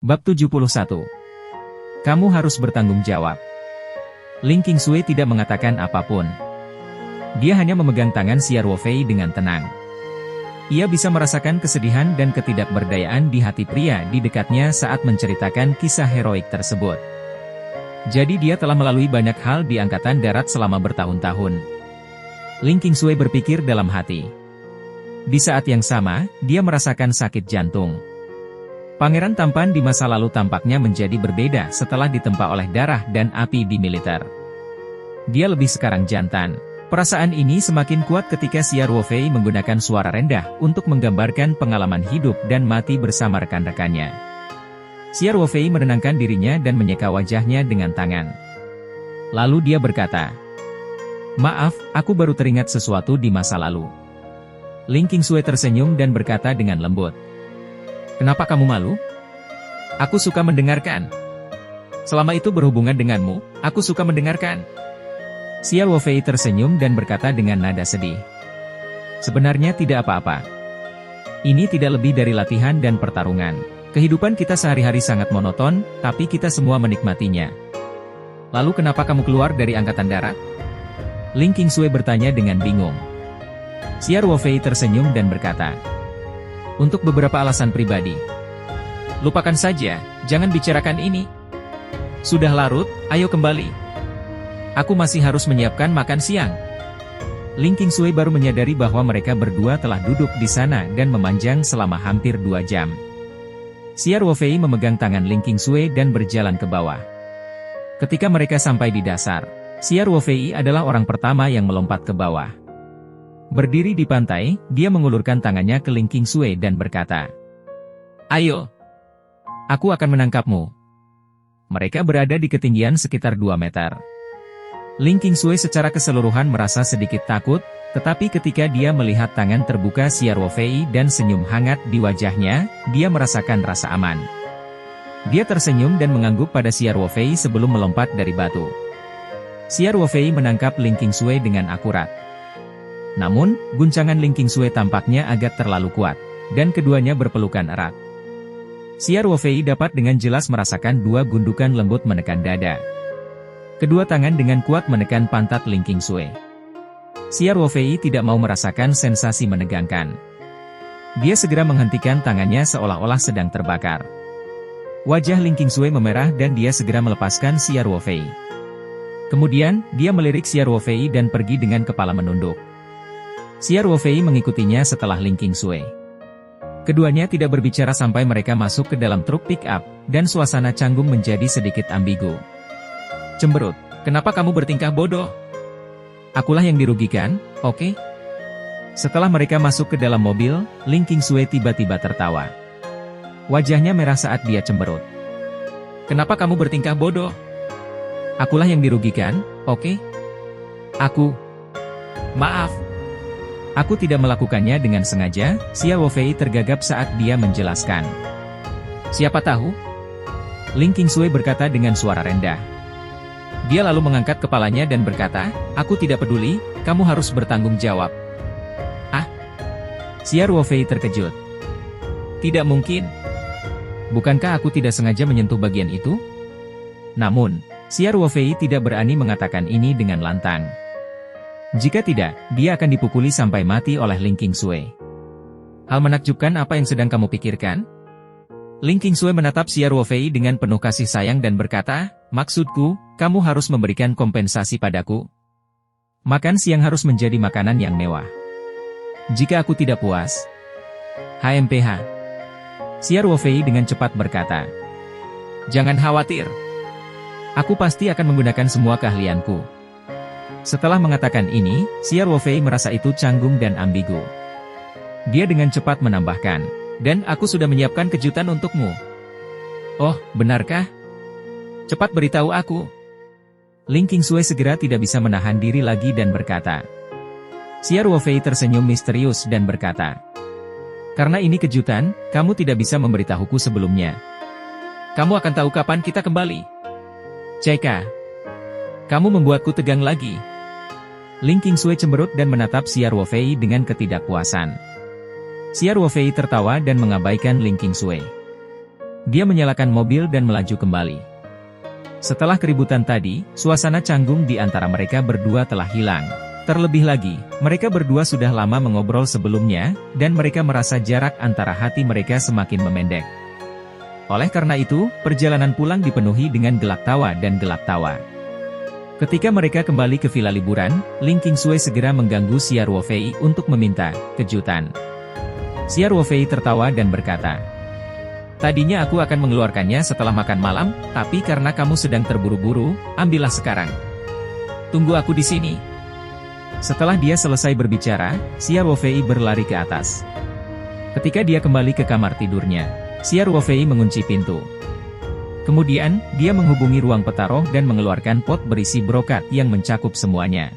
Bab 71. Kamu harus bertanggung jawab. Ling Qingsui tidak mengatakan apapun. Dia hanya memegang tangan Xia Ruofei dengan tenang. Ia bisa merasakan kesedihan dan ketidakberdayaan di hati pria di dekatnya saat menceritakan kisah heroik tersebut. Jadi dia telah melalui banyak hal di Angkatan Darat selama bertahun-tahun. Ling Qingsui berpikir dalam hati. Di saat yang sama, dia merasakan sakit jantung. Pangeran tampan di masa lalu tampaknya menjadi berbeda setelah ditempa oleh darah dan api di militer. Dia lebih sekarang jantan. Perasaan ini semakin kuat ketika Xia Ruofei menggunakan suara rendah untuk menggambarkan pengalaman hidup dan mati bersama rekan-rekannya. Xia Ruofei menenangkan dirinya dan menyeka wajahnya dengan tangan. Lalu dia berkata, "Maaf, aku baru teringat sesuatu di masa lalu." Ling Qingsui tersenyum dan berkata dengan lembut, "Kenapa kamu malu? Aku suka mendengarkan. Selama itu berhubungan denganmu, aku suka mendengarkan." Xia Ruofei tersenyum dan berkata dengan nada sedih, "Sebenarnya tidak apa-apa. Ini tidak lebih dari latihan dan pertarungan. Kehidupan kita sehari-hari sangat monoton, tapi kita semua menikmatinya. Lalu kenapa kamu keluar dari Angkatan Darat?" Ling Qingsui bertanya dengan bingung. Xia Ruofei tersenyum dan berkata, "Untuk beberapa alasan pribadi." "Lupakan saja, jangan bicarakan ini. Sudah larut, ayo kembali. Aku masih harus menyiapkan makan siang." Ling Qingsui baru menyadari bahwa mereka berdua telah duduk di sana dan memanjang selama hampir 2 jam. Xia Ruofei memegang tangan Ling Qingsui dan berjalan ke bawah. Ketika mereka sampai di dasar, Xia Ruofei adalah orang pertama yang melompat ke bawah. Berdiri di pantai, dia mengulurkan tangannya ke Ling Qingsui dan berkata, "Ayo, aku akan menangkapmu." Mereka berada di ketinggian sekitar 2 meter. Ling Qingsui secara keseluruhan merasa sedikit takut, tetapi ketika dia melihat tangan terbuka Xia Ruofei dan senyum hangat di wajahnya, dia merasakan rasa aman. Dia tersenyum dan mengangguk pada Xia Ruofei sebelum melompat dari batu. Xia Ruofei menangkap Ling Qingsui dengan akurat. Namun, guncangan Ling Qingsui tampaknya agak terlalu kuat, dan keduanya berpelukan erat. Xia Ruofei dapat dengan jelas merasakan 2 gundukan lembut menekan dada. Kedua tangan dengan kuat menekan pantat Ling Qingsui. Xia Ruofei tidak mau merasakan sensasi menegangkan. Dia segera menghentikan tangannya seolah-olah sedang terbakar. Wajah Ling Qingsui memerah dan dia segera melepaskan Xia Ruofei. Kemudian, dia melirik Xia Ruofei dan pergi dengan kepala menunduk. Xia Ruofei mengikutinya setelah Ling Qingsui. Keduanya tidak berbicara sampai mereka masuk ke dalam truk pick-up, dan suasana canggung menjadi sedikit ambigu. "Cemberut, kenapa kamu bertingkah bodoh? Akulah yang dirugikan, oke?" Setelah mereka masuk ke dalam mobil, Ling Qingsui tiba-tiba tertawa. Wajahnya merah saat dia cemberut. "Kenapa kamu bertingkah bodoh? Akulah yang dirugikan, oke? Maaf. Aku tidak melakukannya dengan sengaja." Xia Ruofei tergagap saat dia menjelaskan. "Siapa tahu?" Ling Qingsui berkata dengan suara rendah. Dia lalu mengangkat kepalanya dan berkata, "Aku tidak peduli, kamu harus bertanggung jawab." "Ah?" Xia Ruofei terkejut. "Tidak mungkin. Bukankah aku tidak sengaja menyentuh bagian itu?" Namun, Xia Ruofei tidak berani mengatakan ini dengan lantang. Jika tidak, dia akan dipukuli sampai mati oleh Ling Qingsui. "Hal menakjubkan apa yang sedang kamu pikirkan?" Ling Qingsui menatap Xia Ruofei dengan penuh kasih sayang dan berkata, "Maksudku, kamu harus memberikan kompensasi padaku. Makan siang harus menjadi makanan yang mewah. Jika aku tidak puas..." "HMPH." Xia Ruofei dengan cepat berkata, "Jangan khawatir. Aku pasti akan menggunakan semua keahlianku." Setelah mengatakan ini, Xia Ruofei merasa itu canggung dan ambigu. Dia dengan cepat menambahkan, "Dan aku sudah menyiapkan kejutan untukmu." "Oh, benarkah? Cepat beritahu aku." Ling Qingsui segera tidak bisa menahan diri lagi dan berkata. Xia Ruofei tersenyum misterius dan berkata, "Karena ini kejutan, kamu tidak bisa memberitahuku sebelumnya. Kamu akan tahu kapan kita kembali." "Ceka, kamu membuatku tegang lagi." Ling Qingsui cemberut dan menatap Xia Ruofei dengan ketidakpuasan. Xia Ruofei tertawa dan mengabaikan Ling Qingsui. Dia menyalakan mobil dan melaju kembali. Setelah keributan tadi, suasana canggung di antara mereka berdua telah hilang. Terlebih lagi, mereka berdua sudah lama mengobrol sebelumnya, dan mereka merasa jarak antara hati mereka semakin memendek. Oleh karena itu, perjalanan pulang dipenuhi dengan gelak tawa dan gelak tawa. Ketika mereka kembali ke villa liburan, Ling Qingsui segera mengganggu Xia Ruofei untuk meminta kejutan. Xia Ruofei tertawa dan berkata, "Tadinya aku akan mengeluarkannya setelah makan malam, tapi karena kamu sedang terburu-buru, ambillah sekarang. Tunggu aku di sini." Setelah dia selesai berbicara, Xia Ruofei berlari ke atas. Ketika dia kembali ke kamar tidurnya, Xia Ruofei mengunci pintu. Kemudian, dia menghubungi ruang petaroh dan mengeluarkan pot berisi brokat yang mencakup semuanya.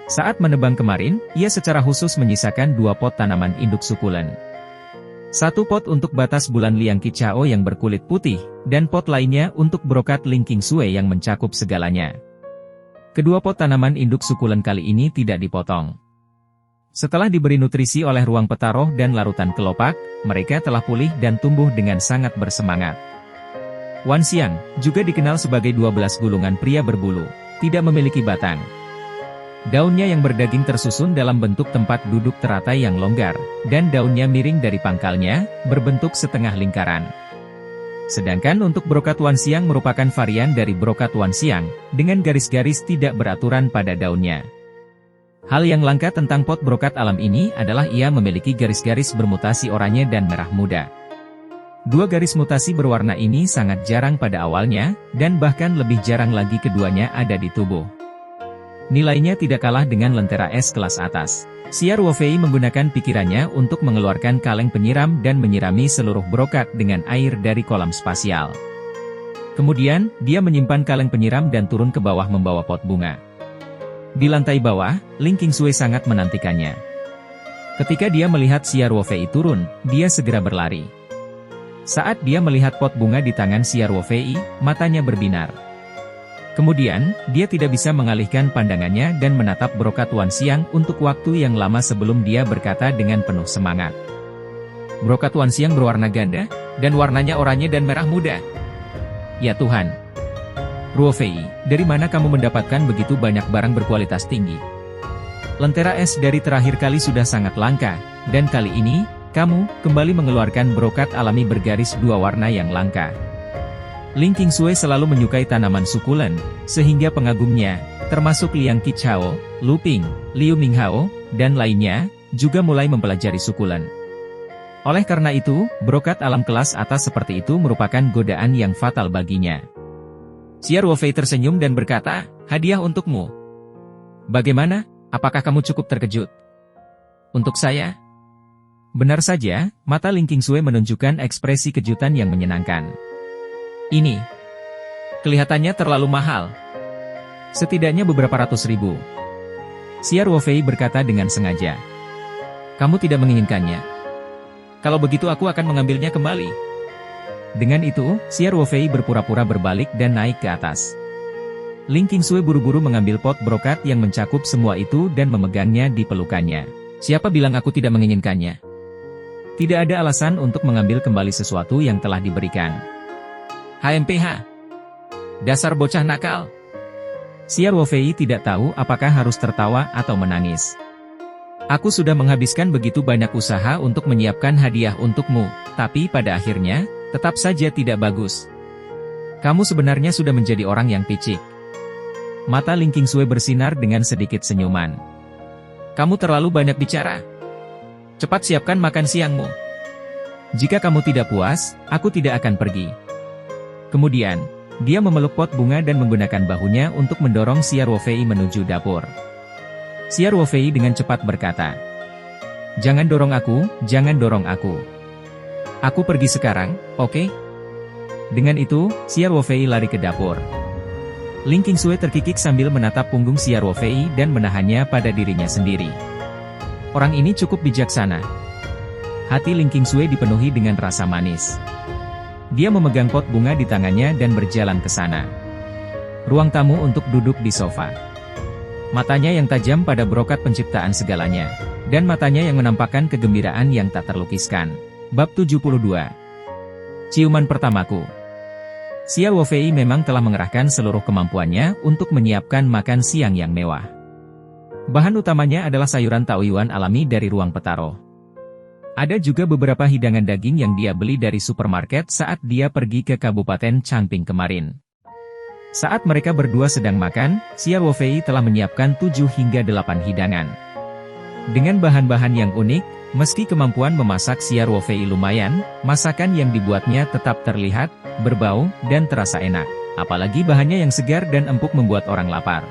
Saat menebang kemarin, ia secara khusus menyisakan 2 pot tanaman induk sukulen. 1 pot untuk batas bulan Liang Qichao yang berkulit putih, dan pot lainnya untuk brokat Ling Qingsui yang mencakup segalanya. Kedua pot tanaman induk sukulen kali ini tidak dipotong. Setelah diberi nutrisi oleh ruang petaroh dan larutan kelopak, mereka telah pulih dan tumbuh dengan sangat bersemangat. Wan Xiang, juga dikenal sebagai 12 gulungan pria berbulu, tidak memiliki batang. Daunnya yang berdaging tersusun dalam bentuk tempat duduk teratai yang longgar, dan daunnya miring dari pangkalnya, berbentuk setengah lingkaran. Sedangkan untuk brokat Wan Xiang merupakan varian dari brokat Wan Xiang, dengan garis-garis tidak beraturan pada daunnya. Hal yang langka tentang pot brokat alam ini adalah ia memiliki garis-garis bermutasi oranye dan merah muda. 2 garis mutasi berwarna ini sangat jarang pada awalnya, dan bahkan lebih jarang lagi keduanya ada di tubuh. Nilainya tidak kalah dengan lentera es kelas atas. Xia Ruofei menggunakan pikirannya untuk mengeluarkan kaleng penyiram dan menyirami seluruh brokat dengan air dari kolam spasial. Kemudian, dia menyimpan kaleng penyiram dan turun ke bawah membawa pot bunga. Di lantai bawah, Ling Qingsui sangat menantikannya. Ketika dia melihat Xia Ruofei turun, dia segera berlari. Saat dia melihat pot bunga di tangan Xia Ruofei, matanya berbinar. Kemudian, dia tidak bisa mengalihkan pandangannya dan menatap brokat Wan Xiang untuk waktu yang lama sebelum dia berkata dengan penuh semangat. "Brokat Wan Xiang berwarna ganda, dan warnanya oranye dan merah muda. Ya Tuhan! Ruofei, dari mana kamu mendapatkan begitu banyak barang berkualitas tinggi? Lentera es dari terakhir kali sudah sangat langka, dan kali ini, kamu kembali mengeluarkan brokat alami bergaris 2 warna yang langka." Ling Qingsui selalu menyukai tanaman sukulen, sehingga pengagumnya, termasuk Liang Qichao, Lu Ping, Liu Minghao, dan lainnya, juga mulai mempelajari sukulen. Oleh karena itu, brokat alam kelas atas seperti itu merupakan godaan yang fatal baginya. Xia Ruofei tersenyum dan berkata, "Hadiah untukmu. Bagaimana, apakah kamu cukup terkejut?" "Untuk saya?" Benar saja, mata Ling Qingsui menunjukkan ekspresi kejutan yang menyenangkan. "Ini kelihatannya terlalu mahal. Setidaknya beberapa ratus ribu." Xia Ruofei berkata dengan sengaja. "Kamu tidak menginginkannya? Kalau begitu aku akan mengambilnya kembali." Dengan itu, Xia Ruofei berpura-pura berbalik dan naik ke atas. Ling Qingsui buru-buru mengambil pot brokat yang mencakup semua itu dan memegangnya di pelukannya. "Siapa bilang aku tidak menginginkannya? Tidak ada alasan untuk mengambil kembali sesuatu yang telah diberikan. HMPH. Dasar bocah nakal." Xia Ruofei tidak tahu apakah harus tertawa atau menangis. "Aku sudah menghabiskan begitu banyak usaha untuk menyiapkan hadiah untukmu, tapi pada akhirnya, tetap saja tidak bagus. Kamu sebenarnya sudah menjadi orang yang picik." Mata Ling Qingsui bersinar dengan sedikit senyuman. "Kamu terlalu banyak bicara. Cepat siapkan makan siangmu. Jika kamu tidak puas, aku tidak akan pergi." Kemudian, dia memeluk pot bunga dan menggunakan bahunya untuk mendorong Xia Ruofei menuju dapur. Xia Ruofei dengan cepat berkata, "Jangan dorong aku, jangan dorong aku. Aku pergi sekarang, oke?" Dengan itu, Xia Ruofei lari ke dapur. Ling Qingsui terkikik sambil menatap punggung Xia Ruofei dan menahannya pada dirinya sendiri. Orang ini cukup bijaksana. Hati Ling Qingsui dipenuhi dengan rasa manis. Dia memegang pot bunga di tangannya dan berjalan ke sana. Ruang tamu untuk duduk di sofa. Matanya yang tajam pada brokat penciptaan segalanya, dan matanya yang menampakkan kegembiraan yang tak terlukiskan. Bab 72. Ciuman pertamaku. Xia Wofei memang telah mengerahkan seluruh kemampuannya untuk menyiapkan makan siang yang mewah. Bahan utamanya adalah sayuran taoyuan alami dari ruang petaro. Ada juga beberapa hidangan daging yang dia beli dari supermarket saat dia pergi ke Kabupaten Changping kemarin. Saat mereka berdua sedang makan, Xia Wofei telah menyiapkan 7 hingga 8 hidangan. Dengan bahan-bahan yang unik, meski kemampuan memasak Xia Wofei lumayan, masakan yang dibuatnya tetap terlihat, berbau, dan terasa enak. Apalagi bahannya yang segar dan empuk membuat orang lapar.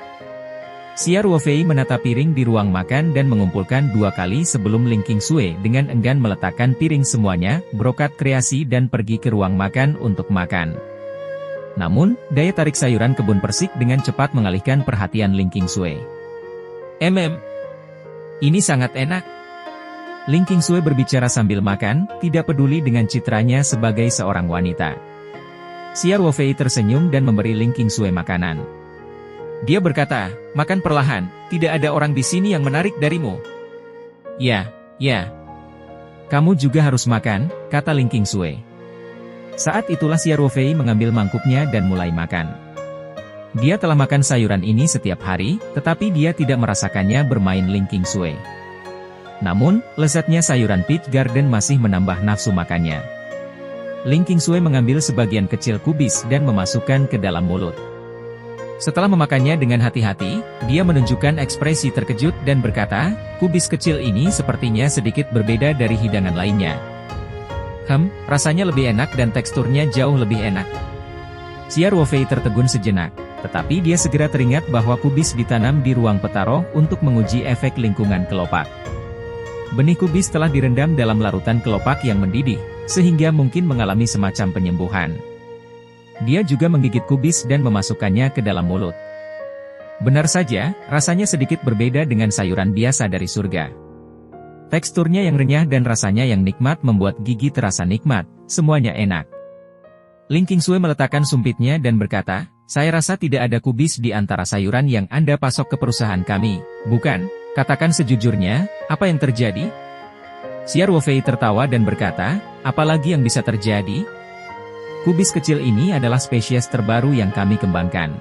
Xia Wofei menata piring di ruang makan dan mengumpulkan 2 kali sebelum Ling Qingsui dengan enggan meletakkan piring semuanya, brokat kreasi dan pergi ke ruang makan untuk makan. Namun, daya tarik sayuran kebun persik dengan cepat mengalihkan perhatian Ling Qingsui. Ini sangat enak. Ling Qingsui berbicara sambil makan, tidak peduli dengan citranya sebagai seorang wanita. Xia Wofei tersenyum dan memberi Ling Qingsui makanan. Dia berkata, makan perlahan, tidak ada orang di sini yang menarik darimu. Ya. Kamu juga harus makan, kata Ling Qingsui. Saat itulah Xia Wofei mengambil mangkuknya dan mulai makan. Dia telah makan sayuran ini setiap hari, tetapi dia tidak merasakannya bermain Ling Qingsui. Namun, lezatnya sayuran peach garden masih menambah nafsu makannya. Ling Qingsui mengambil sebagian kecil kubis dan memasukkan ke dalam mulut. Setelah memakannya dengan hati-hati, dia menunjukkan ekspresi terkejut dan berkata, kubis kecil ini sepertinya sedikit berbeda dari hidangan lainnya. Rasanya lebih enak dan teksturnya jauh lebih enak. Xia Wofei tertegun sejenak, tetapi dia segera teringat bahwa kubis ditanam di ruang petaro untuk menguji efek lingkungan kelopak. Benih kubis telah direndam dalam larutan kelopak yang mendidih, sehingga mungkin mengalami semacam penyembuhan. Dia juga menggigit kubis dan memasukkannya ke dalam mulut. Benar saja, rasanya sedikit berbeda dengan sayuran biasa dari surga. Teksturnya yang renyah dan rasanya yang nikmat membuat gigi terasa nikmat, semuanya enak. Ling Qingsui meletakkan sumpitnya dan berkata, saya rasa tidak ada kubis di antara sayuran yang Anda pasok ke perusahaan kami, bukan? Katakan sejujurnya, apa yang terjadi? Xia Wofei tertawa dan berkata, apalagi yang bisa terjadi? Kubis kecil ini adalah spesies terbaru yang kami kembangkan.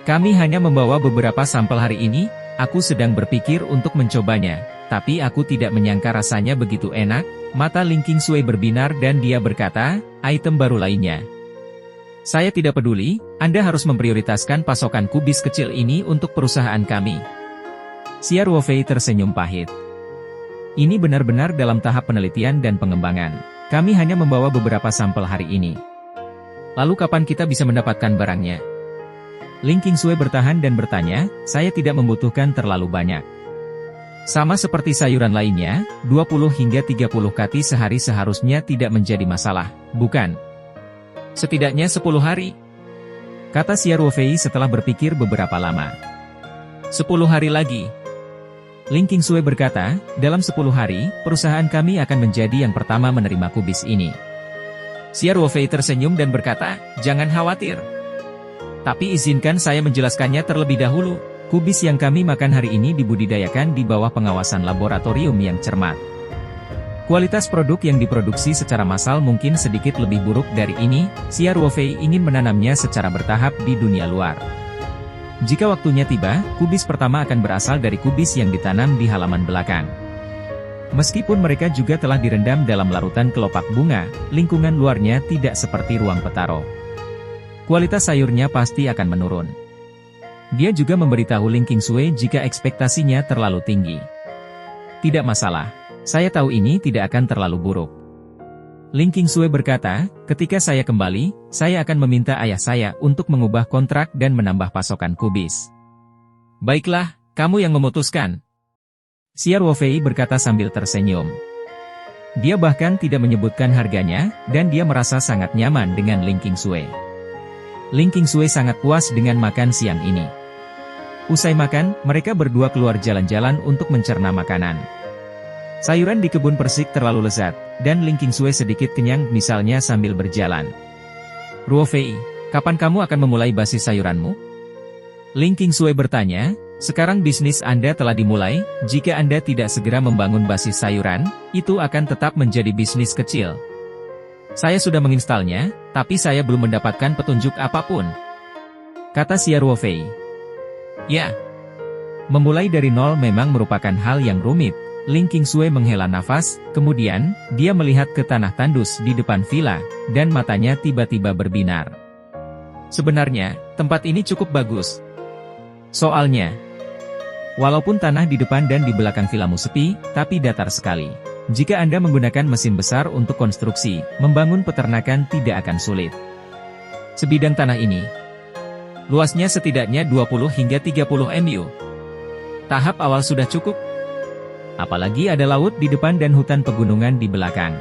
Kami hanya membawa beberapa sampel hari ini, aku sedang berpikir untuk mencobanya. Tapi aku tidak menyangka rasanya begitu enak. Mata Ling Qingsui berbinar dan dia berkata, item baru lainnya. Saya tidak peduli, Anda harus memprioritaskan pasokan kubis kecil ini untuk perusahaan kami. Xia Wofei tersenyum pahit. Ini benar-benar dalam tahap penelitian dan pengembangan. Kami hanya membawa beberapa sampel hari ini. Lalu kapan kita bisa mendapatkan barangnya? Ling Qingsui bertahan dan bertanya, saya tidak membutuhkan terlalu banyak. Sama seperti sayuran lainnya, 20 hingga 30 kati sehari seharusnya tidak menjadi masalah, bukan? Setidaknya 10 hari. Kata Xia Wofei setelah berpikir beberapa lama. 10 hari lagi. Ling Qingsui berkata, dalam 10 hari, perusahaan kami akan menjadi yang pertama menerima kubis ini. Xia Wofei tersenyum dan berkata, jangan khawatir. Tapi izinkan saya menjelaskannya terlebih dahulu. Kubis yang kami makan hari ini dibudidayakan di bawah pengawasan laboratorium yang cermat. Kualitas produk yang diproduksi secara massal mungkin sedikit lebih buruk dari ini. Xia Wofei ingin menanamnya secara bertahap di dunia luar. Jika waktunya tiba, kubis pertama akan berasal dari kubis yang ditanam di halaman belakang. Meskipun mereka juga telah direndam dalam larutan kelopak bunga, lingkungan luarnya tidak seperti ruang petaro. Kualitas sayurnya pasti akan menurun. Dia juga memberitahu Ling Qingsui jika ekspektasinya terlalu tinggi. Tidak masalah, saya tahu ini tidak akan terlalu buruk. Ling Qingsui berkata, ketika saya kembali, saya akan meminta ayah saya untuk mengubah kontrak dan menambah pasokan kubis. Baiklah, kamu yang memutuskan. Xia Wofei berkata sambil tersenyum. Dia bahkan tidak menyebutkan harganya, dan dia merasa sangat nyaman dengan Ling Qingsui. Ling Qingsui sangat puas dengan makan siang ini. Usai makan, mereka berdua keluar jalan-jalan untuk mencerna makanan. Sayuran di kebun persik terlalu lezat, dan Ling Qingsui sedikit kenyang misalnya sambil berjalan. Ruofei, kapan kamu akan memulai basis sayuranmu? Ling Qingsui bertanya, sekarang bisnis Anda telah dimulai, jika Anda tidak segera membangun basis sayuran, itu akan tetap menjadi bisnis kecil. Saya sudah menginstalnya, tapi saya belum mendapatkan petunjuk apapun, kata Xia Ruofei. Ya, memulai dari nol memang merupakan hal yang rumit. Ling Qingsui menghela nafas, kemudian, dia melihat ke tanah tandus di depan villa, dan matanya tiba-tiba berbinar. Sebenarnya, tempat ini cukup bagus. Soalnya, walaupun tanah di depan dan di belakang villamu sepi, tapi datar sekali. Jika Anda menggunakan mesin besar untuk konstruksi, membangun peternakan tidak akan sulit. Sebidang tanah ini, luasnya setidaknya 20 hingga 30 mu. Tahap awal sudah cukup. Apalagi ada laut di depan dan hutan pegunungan di belakang.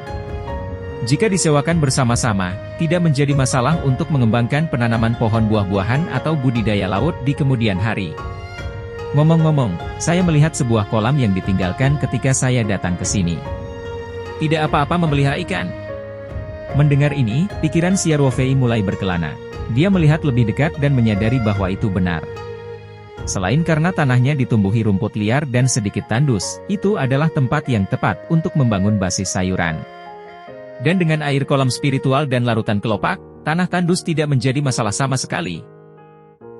Jika disewakan bersama-sama, tidak menjadi masalah untuk mengembangkan penanaman pohon buah-buahan atau budidaya laut di kemudian hari. Ngomong-ngomong, saya melihat sebuah kolam yang ditinggalkan ketika saya datang ke sini. Tidak apa-apa memelihara ikan. Mendengar ini, pikiran Xia Ruofei mulai berkelana. Dia melihat lebih dekat dan menyadari bahwa itu benar. Selain karena tanahnya ditumbuhi rumput liar dan sedikit tandus, itu adalah tempat yang tepat untuk membangun basis sayuran. Dan dengan air kolam spiritual dan larutan kelopak, tanah tandus tidak menjadi masalah sama sekali.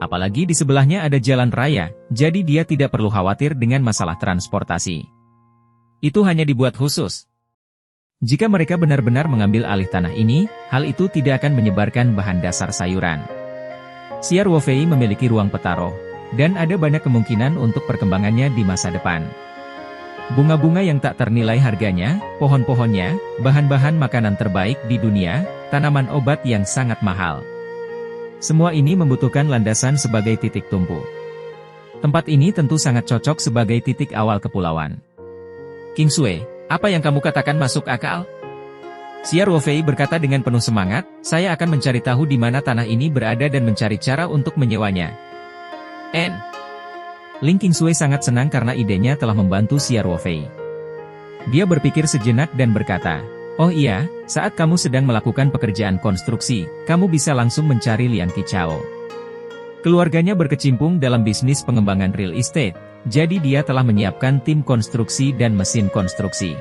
Apalagi di sebelahnya ada jalan raya, jadi dia tidak perlu khawatir dengan masalah transportasi. Itu hanya dibuat khusus. Jika mereka benar-benar mengambil alih tanah ini, hal itu tidak akan menyebarkan bahan dasar sayuran. Xia Ruofei memiliki ruang petaroh, dan ada banyak kemungkinan untuk perkembangannya di masa depan. Bunga-bunga yang tak ternilai harganya, pohon-pohonnya, bahan-bahan makanan terbaik di dunia, tanaman obat yang sangat mahal. Semua ini membutuhkan landasan sebagai titik tumpu. Tempat ini tentu sangat cocok sebagai titik awal kepulauan. Qingsui, apa yang kamu katakan masuk akal? Xia Ruofei berkata dengan penuh semangat, saya akan mencari tahu di mana tanah ini berada dan mencari cara untuk menyewanya. Ling Qingsui sangat senang karena idenya telah membantu Xia Ruofei. Dia berpikir sejenak dan berkata, oh iya, saat kamu sedang melakukan pekerjaan konstruksi, kamu bisa langsung mencari Lian Qichao. Keluarganya berkecimpung dalam bisnis pengembangan real estate, jadi dia telah menyiapkan tim konstruksi dan mesin konstruksi.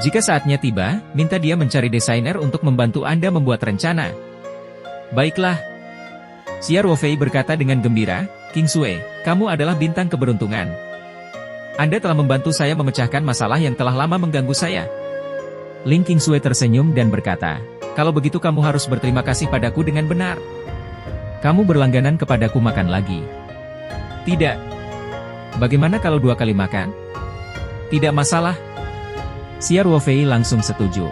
Jika saatnya tiba, minta dia mencari desainer untuk membantu Anda membuat rencana. Baiklah. Xia Ruofei berkata dengan gembira, Qingsui, kamu adalah bintang keberuntungan. Anda telah membantu saya memecahkan masalah yang telah lama mengganggu saya. Ling Qingsui tersenyum dan berkata, kalau begitu kamu harus berterima kasih padaku dengan benar. Kamu berlangganan kepadaku makan lagi. Tidak. Bagaimana kalau 2 kali makan? Tidak masalah. Xia Ruofei langsung setuju.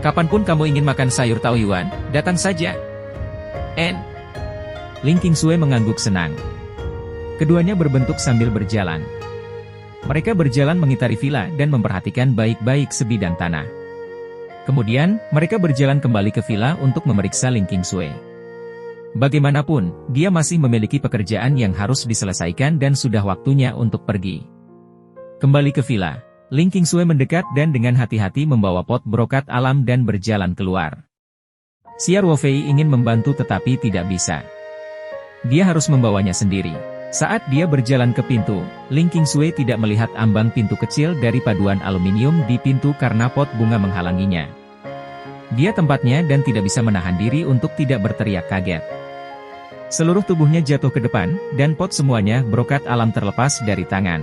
Kapanpun kamu ingin makan sayur taoyuan, datang saja. Ling Qingsui mengangguk senang. Keduanya berbentuk sambil berjalan. Mereka berjalan mengitari villa dan memperhatikan baik-baik sebidang tanah. Kemudian, mereka berjalan kembali ke villa untuk memeriksa Ling Qingsui. Bagaimanapun, dia masih memiliki pekerjaan yang harus diselesaikan dan sudah waktunya untuk pergi. Kembali ke villa, Ling Qingsui mendekat dan dengan hati-hati membawa pot brokat alam dan berjalan keluar. Xia Ruofei ingin membantu tetapi tidak bisa. Dia harus membawanya sendiri. Saat dia berjalan ke pintu, Ling Qingsui tidak melihat ambang pintu kecil dari paduan aluminium di pintu karena pot bunga menghalanginya. Dia tempatnya dan tidak bisa menahan diri untuk tidak berteriak kaget. Seluruh tubuhnya jatuh ke depan, dan pot semuanya brokat alam terlepas dari tangan.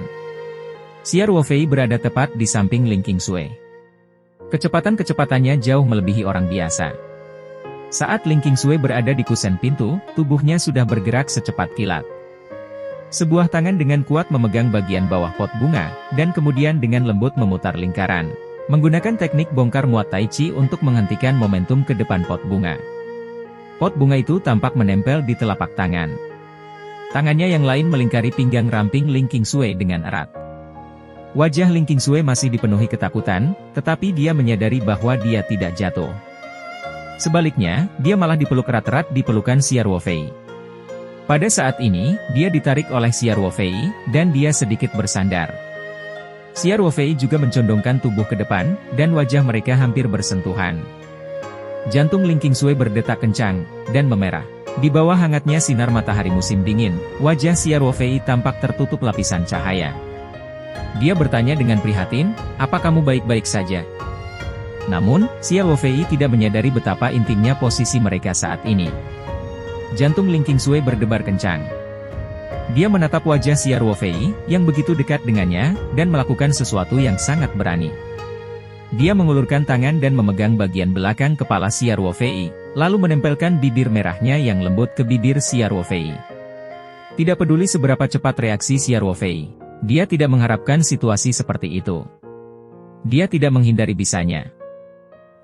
Xia Ruofei berada tepat di samping Ling Qingsui. Kecepatan-kecepatannya jauh melebihi orang biasa. Saat Ling Qingsui berada di kusen pintu, tubuhnya sudah bergerak secepat kilat. Sebuah tangan dengan kuat memegang bagian bawah pot bunga, dan kemudian dengan lembut memutar lingkaran. Menggunakan teknik bongkar muat Tai Chi untuk menghentikan momentum ke depan pot bunga. Pot bunga itu tampak menempel di telapak tangan. Tangannya yang lain melingkari pinggang ramping Ling Qingsui dengan erat. Wajah Ling Qingsui masih dipenuhi ketakutan, tetapi dia menyadari bahwa dia tidak jatuh. Sebaliknya, dia malah dipeluk erat-erat di pelukan Xia Ruofei. Pada saat ini, dia ditarik oleh Xia Ruofei, dan dia sedikit bersandar. Xia Ruofei juga mencondongkan tubuh ke depan, dan wajah mereka hampir bersentuhan. Jantung Ling Qingsui berdetak kencang, dan memerah. Di bawah hangatnya sinar matahari musim dingin, wajah Xia Ruofei tampak tertutup lapisan cahaya. Dia bertanya dengan prihatin, "Apa kamu baik-baik saja?" Namun, Xia Ruofei tidak menyadari betapa intimnya posisi mereka saat ini. Jantung Ling Qingsui berdebar kencang. Dia menatap wajah Xia Ruofei, yang begitu dekat dengannya, dan melakukan sesuatu yang sangat berani. Dia mengulurkan tangan dan memegang bagian belakang kepala Xia Ruofei, lalu menempelkan bibir merahnya yang lembut ke bibir Xia Ruofei. Tidak peduli seberapa cepat reaksi Xia Ruofei, dia tidak mengharapkan situasi seperti itu. Dia tidak menghindari bisanya.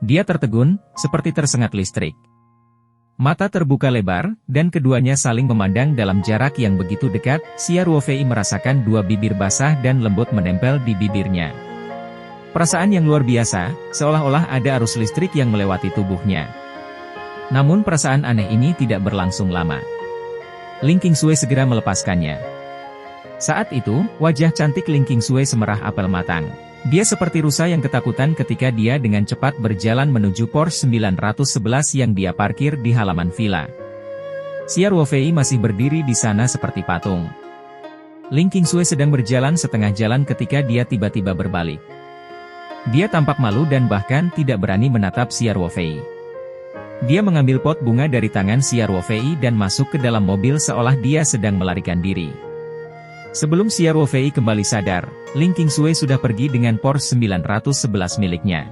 Dia tertegun, seperti tersengat listrik. Mata terbuka lebar, dan keduanya saling memandang dalam jarak yang begitu dekat. Xia Ruofei merasakan dua bibir basah dan lembut menempel di bibirnya. Perasaan yang luar biasa, seolah-olah ada arus listrik yang melewati tubuhnya. Namun perasaan aneh ini tidak berlangsung lama. Ling Qingsui segera melepaskannya. Saat itu, wajah cantik Ling Qingsui semerah apel matang. Dia seperti rusa yang ketakutan ketika dia dengan cepat berjalan menuju Porsche 911 yang dia parkir di halaman villa. Xia Ruofei masih berdiri di sana seperti patung. Ling Qingsui sedang berjalan setengah jalan ketika dia tiba-tiba berbalik. Dia tampak malu dan bahkan tidak berani menatap Xia Ruofei. Dia mengambil pot bunga dari tangan Xia Ruofei dan masuk ke dalam mobil seolah dia sedang melarikan diri. Sebelum Xia Ruofei kembali sadar, Ling Qingsui sudah pergi dengan Porsche 911 miliknya.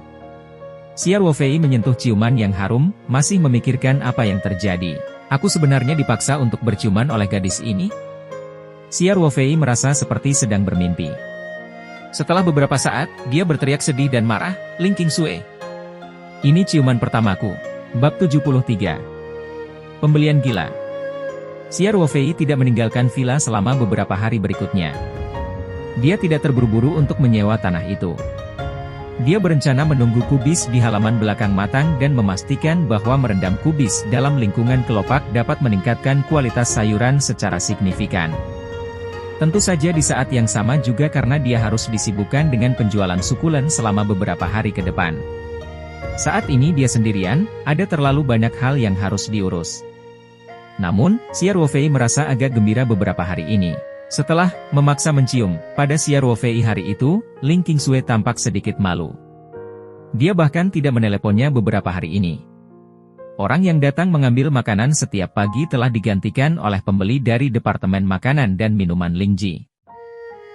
Xia Ruofei menyentuh ciuman yang harum, masih memikirkan apa yang terjadi. Aku sebenarnya dipaksa untuk berciuman oleh gadis ini? Xia Ruofei merasa seperti sedang bermimpi. Setelah beberapa saat, dia berteriak sedih dan marah, Ling Qingsui. Ini ciuman pertamaku. Bab 73. Pembelian gila. Xia Ruofei tidak meninggalkan villa selama beberapa hari berikutnya. Dia tidak terburu-buru untuk menyewa tanah itu. Dia berencana menunggu kubis di halaman belakang matang dan memastikan bahwa merendam kubis dalam lingkungan kelopak dapat meningkatkan kualitas sayuran secara signifikan. Tentu saja di saat yang sama juga karena dia harus disibukkan dengan penjualan sukulen selama beberapa hari ke depan. Saat ini dia sendirian, ada terlalu banyak hal yang harus diurus. Namun, Xia Ruofei merasa agak gembira beberapa hari ini. Setelah memaksa mencium pada Xia Ruofei hari itu, Ling Qingsui tampak sedikit malu. Dia bahkan tidak meneleponnya beberapa hari ini. Orang yang datang mengambil makanan setiap pagi telah digantikan oleh pembeli dari Departemen Makanan dan Minuman Lingji.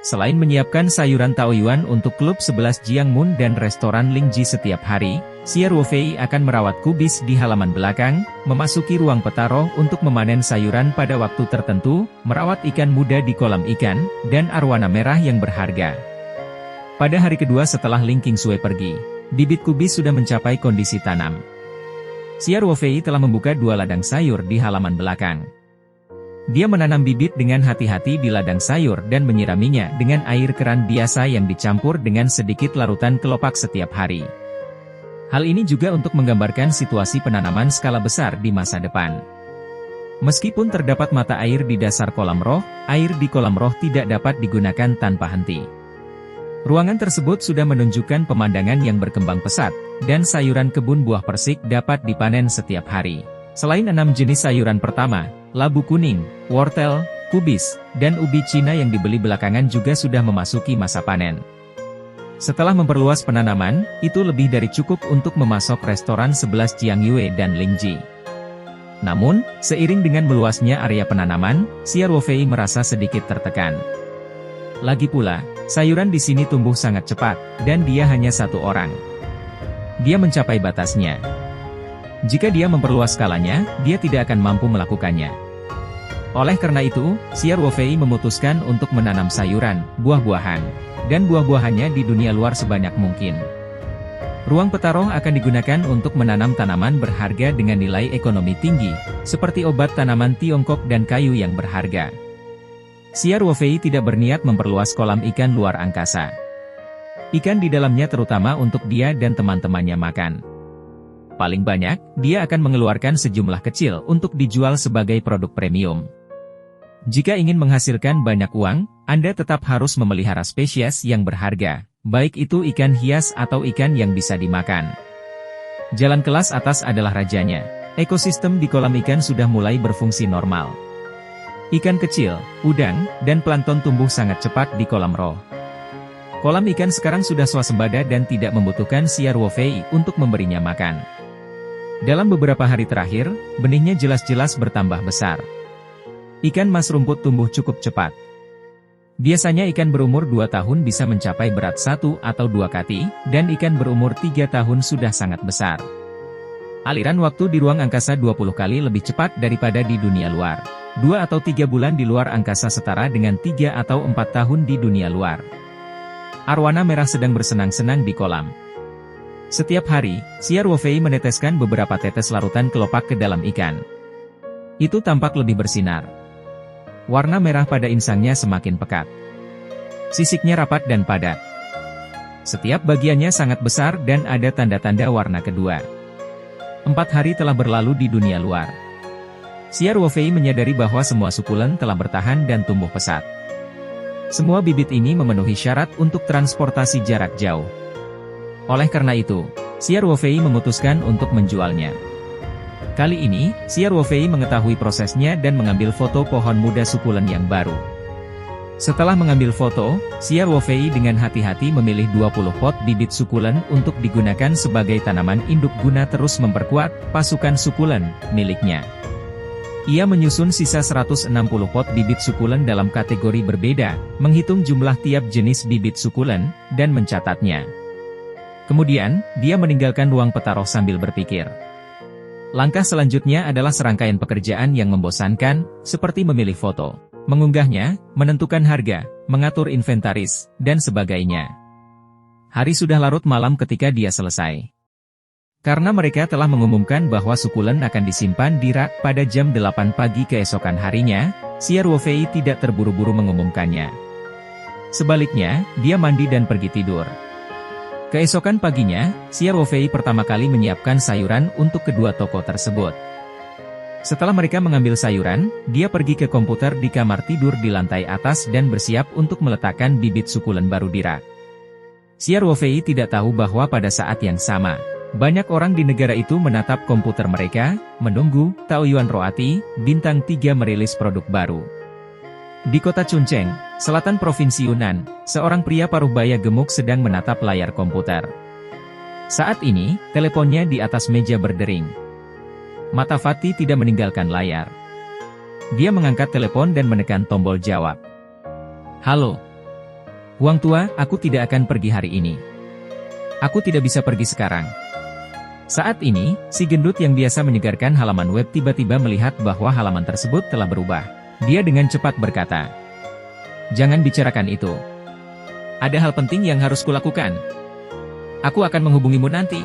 Selain menyiapkan sayuran Taoyuan untuk klub 11 Jiangmun dan restoran Lingji setiap hari, Xia Ruofei akan merawat kubis di halaman belakang, memasuki ruang petaro untuk memanen sayuran pada waktu tertentu, merawat ikan muda di kolam ikan, dan arwana merah yang berharga. Pada hari kedua setelah Ling Qingsui pergi, bibit kubis sudah mencapai kondisi tanam. Xia Ruofei telah membuka 2 ladang sayur di halaman belakang. Dia menanam bibit dengan hati-hati di ladang sayur dan menyiraminya dengan air keran biasa yang dicampur dengan sedikit larutan kelopak setiap hari. Hal ini juga untuk menggambarkan situasi penanaman skala besar di masa depan. Meskipun terdapat mata air di dasar kolam roh, air di kolam roh tidak dapat digunakan tanpa henti. Ruangan tersebut sudah menunjukkan pemandangan yang berkembang pesat, dan sayuran kebun buah persik dapat dipanen setiap hari. Selain 6 jenis sayuran pertama, labu kuning, wortel, kubis, dan ubi Cina yang dibeli belakangan juga sudah memasuki masa panen. Setelah memperluas penanaman, itu lebih dari cukup untuk memasok restoran 11 Jiangyue dan Lingji. Namun, seiring dengan meluasnya area penanaman, Xia Ruofei merasa sedikit tertekan. Lagi pula, sayuran di sini tumbuh sangat cepat, dan dia hanya 1 orang. Dia mencapai batasnya. Jika dia memperluas skalanya, dia tidak akan mampu melakukannya. Oleh karena itu, Xia Ruofei memutuskan untuk menanam sayuran, buah-buahan, dan buah-buahannya di dunia luar sebanyak mungkin. Ruang petaro akan digunakan untuk menanam tanaman berharga dengan nilai ekonomi tinggi, seperti obat tanaman Tiongkok dan kayu yang berharga. Xia Ruofei tidak berniat memperluas kolam ikan luar angkasa. Ikan di dalamnya terutama untuk dia dan teman-temannya makan. Paling banyak, dia akan mengeluarkan sejumlah kecil untuk dijual sebagai produk premium. Jika ingin menghasilkan banyak uang, Anda tetap harus memelihara spesies yang berharga, baik itu ikan hias atau ikan yang bisa dimakan. Jalan kelas atas adalah rajanya. Ekosistem di kolam ikan sudah mulai berfungsi normal. Ikan kecil, udang, dan plankton tumbuh sangat cepat di kolam roh. Kolam ikan sekarang sudah swasembada dan tidak membutuhkan Siar Wofei untuk memberinya makan. Dalam beberapa hari terakhir, benihnya jelas-jelas bertambah besar. Ikan mas rumput tumbuh cukup cepat. Biasanya ikan berumur 2 tahun bisa mencapai berat 1 atau 2 kati, dan ikan berumur 3 tahun sudah sangat besar. Aliran waktu di ruang angkasa 20 kali lebih cepat daripada di dunia luar. 2 atau 3 bulan di luar angkasa setara dengan 3 atau 4 tahun di dunia luar. Arwana merah sedang bersenang-senang di kolam. Setiap hari, Siar Wofei meneteskan beberapa tetes larutan kelopak ke dalam ikan. Itu tampak lebih bersinar. Warna merah pada insangnya semakin pekat. Sisiknya rapat dan padat. Setiap bagiannya sangat besar dan ada tanda-tanda warna kedua. 4 hari telah berlalu di dunia luar. Siar Wofei menyadari bahwa semua sukulen telah bertahan dan tumbuh pesat. Semua bibit ini memenuhi syarat untuk transportasi jarak jauh. Oleh karena itu, Siar Wofei memutuskan untuk menjualnya. Kali ini, Siar Wofei mengetahui prosesnya dan mengambil foto pohon muda sukulen yang baru. Setelah mengambil foto, Siar Wofei dengan hati-hati memilih 20 pot bibit sukulen untuk digunakan sebagai tanaman induk guna terus memperkuat pasukan sukulen miliknya. Ia menyusun sisa 160 pot bibit sukulen dalam kategori berbeda, menghitung jumlah tiap jenis bibit sukulen, dan mencatatnya. Kemudian, dia meninggalkan ruang petaroh sambil berpikir. Langkah selanjutnya adalah serangkaian pekerjaan yang membosankan, seperti memilih foto, mengunggahnya, menentukan harga, mengatur inventaris, dan sebagainya. Hari sudah larut malam ketika dia selesai. Karena mereka telah mengumumkan bahwa sukulen akan disimpan di rak pada jam 8 pagi keesokan harinya, Siar Wofei tidak terburu-buru mengumumkannya. Sebaliknya, dia mandi dan pergi tidur. Keesokan paginya, Siar Wofei pertama kali menyiapkan sayuran untuk kedua toko tersebut. Setelah mereka mengambil sayuran, dia pergi ke komputer di kamar tidur di lantai atas dan bersiap untuk meletakkan bibit sukulen baru di rak. Siar Wofei tidak tahu bahwa pada saat yang sama, banyak orang di negara itu menatap komputer mereka, menunggu Taoyuan Roati, bintang 3 merilis produk baru. Di kota Chungcheong, selatan Provinsi Yunnan, seorang pria paruh baya gemuk sedang menatap layar komputer. Saat ini, teleponnya di atas meja berdering. Mata Fatih tidak meninggalkan layar. Dia mengangkat telepon dan menekan tombol jawab. Halo. Huang tua, aku tidak akan pergi hari ini. Aku tidak bisa pergi sekarang. Saat ini, si gendut yang biasa menyegarkan halaman web tiba-tiba melihat bahwa halaman tersebut telah berubah. Dia dengan cepat berkata, "Jangan bicarakan itu. Ada hal penting yang harus kulakukan. Aku akan menghubungimu nanti."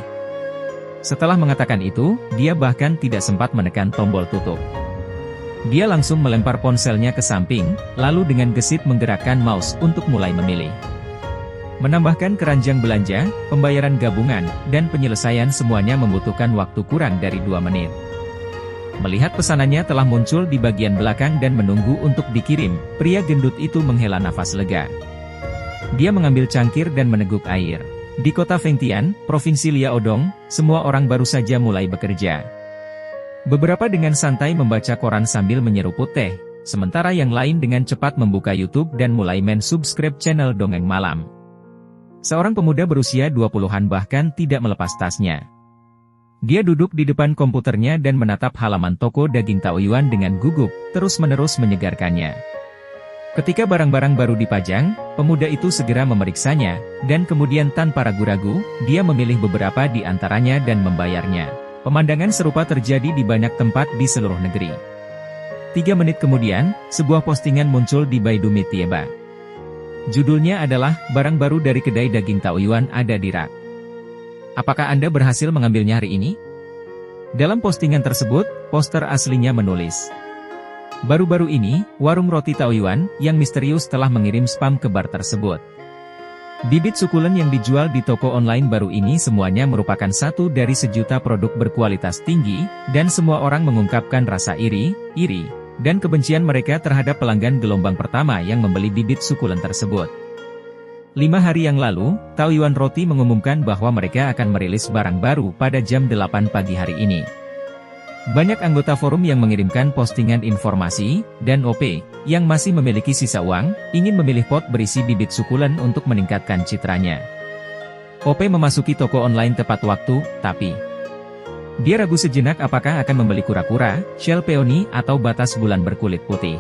Setelah mengatakan itu, dia bahkan tidak sempat menekan tombol tutup. Dia langsung melempar ponselnya ke samping, lalu dengan gesit menggerakkan mouse untuk mulai memilih. Menambahkan keranjang belanja, pembayaran gabungan, dan penyelesaian semuanya membutuhkan waktu kurang dari 2 menit. Melihat pesanannya telah muncul di bagian belakang dan menunggu untuk dikirim, pria gendut itu menghela nafas lega. Dia mengambil cangkir dan meneguk air. Di kota Fengtian, Provinsi Liaodong, semua orang baru saja mulai bekerja. Beberapa dengan santai membaca koran sambil menyeruput teh, sementara yang lain dengan cepat membuka YouTube dan mulai mensubscribe channel Dongeng Malam. Seorang pemuda berusia 20-an bahkan tidak melepas tasnya. Dia duduk di depan komputernya dan menatap halaman toko daging Taoyuan dengan gugup, terus-menerus menyegarkannya. Ketika barang-barang baru dipajang, pemuda itu segera memeriksanya, dan kemudian tanpa ragu-ragu, dia memilih beberapa di antaranya dan membayarnya. Pemandangan serupa terjadi di banyak tempat di seluruh negeri. 3 menit kemudian, sebuah postingan muncul di Baidu Meitieba. Judulnya adalah, "Barang baru dari kedai daging Taoyuan ada di rak. Apakah Anda berhasil mengambilnya hari ini?" Dalam postingan tersebut, poster aslinya menulis, "Baru-baru ini, warung roti Taoyuan yang misterius telah mengirim spam ke bar tersebut. Bibit sukulen yang dijual di toko online baru ini semuanya merupakan satu dari sejuta produk berkualitas tinggi, dan semua orang mengungkapkan rasa iri, dan kebencian mereka terhadap pelanggan gelombang pertama yang membeli bibit sukulen tersebut." 5 hari yang lalu, Taoyuan Roti mengumumkan bahwa mereka akan merilis barang baru pada jam 8 pagi hari ini. Banyak anggota forum yang mengirimkan postingan informasi, dan OP, yang masih memiliki sisa uang, ingin memilih pot berisi bibit sukulen untuk meningkatkan citranya. OP memasuki toko online tepat waktu, tapi dia ragu sejenak apakah akan membeli kura-kura, shell peony, atau batas bulan berkulit putih.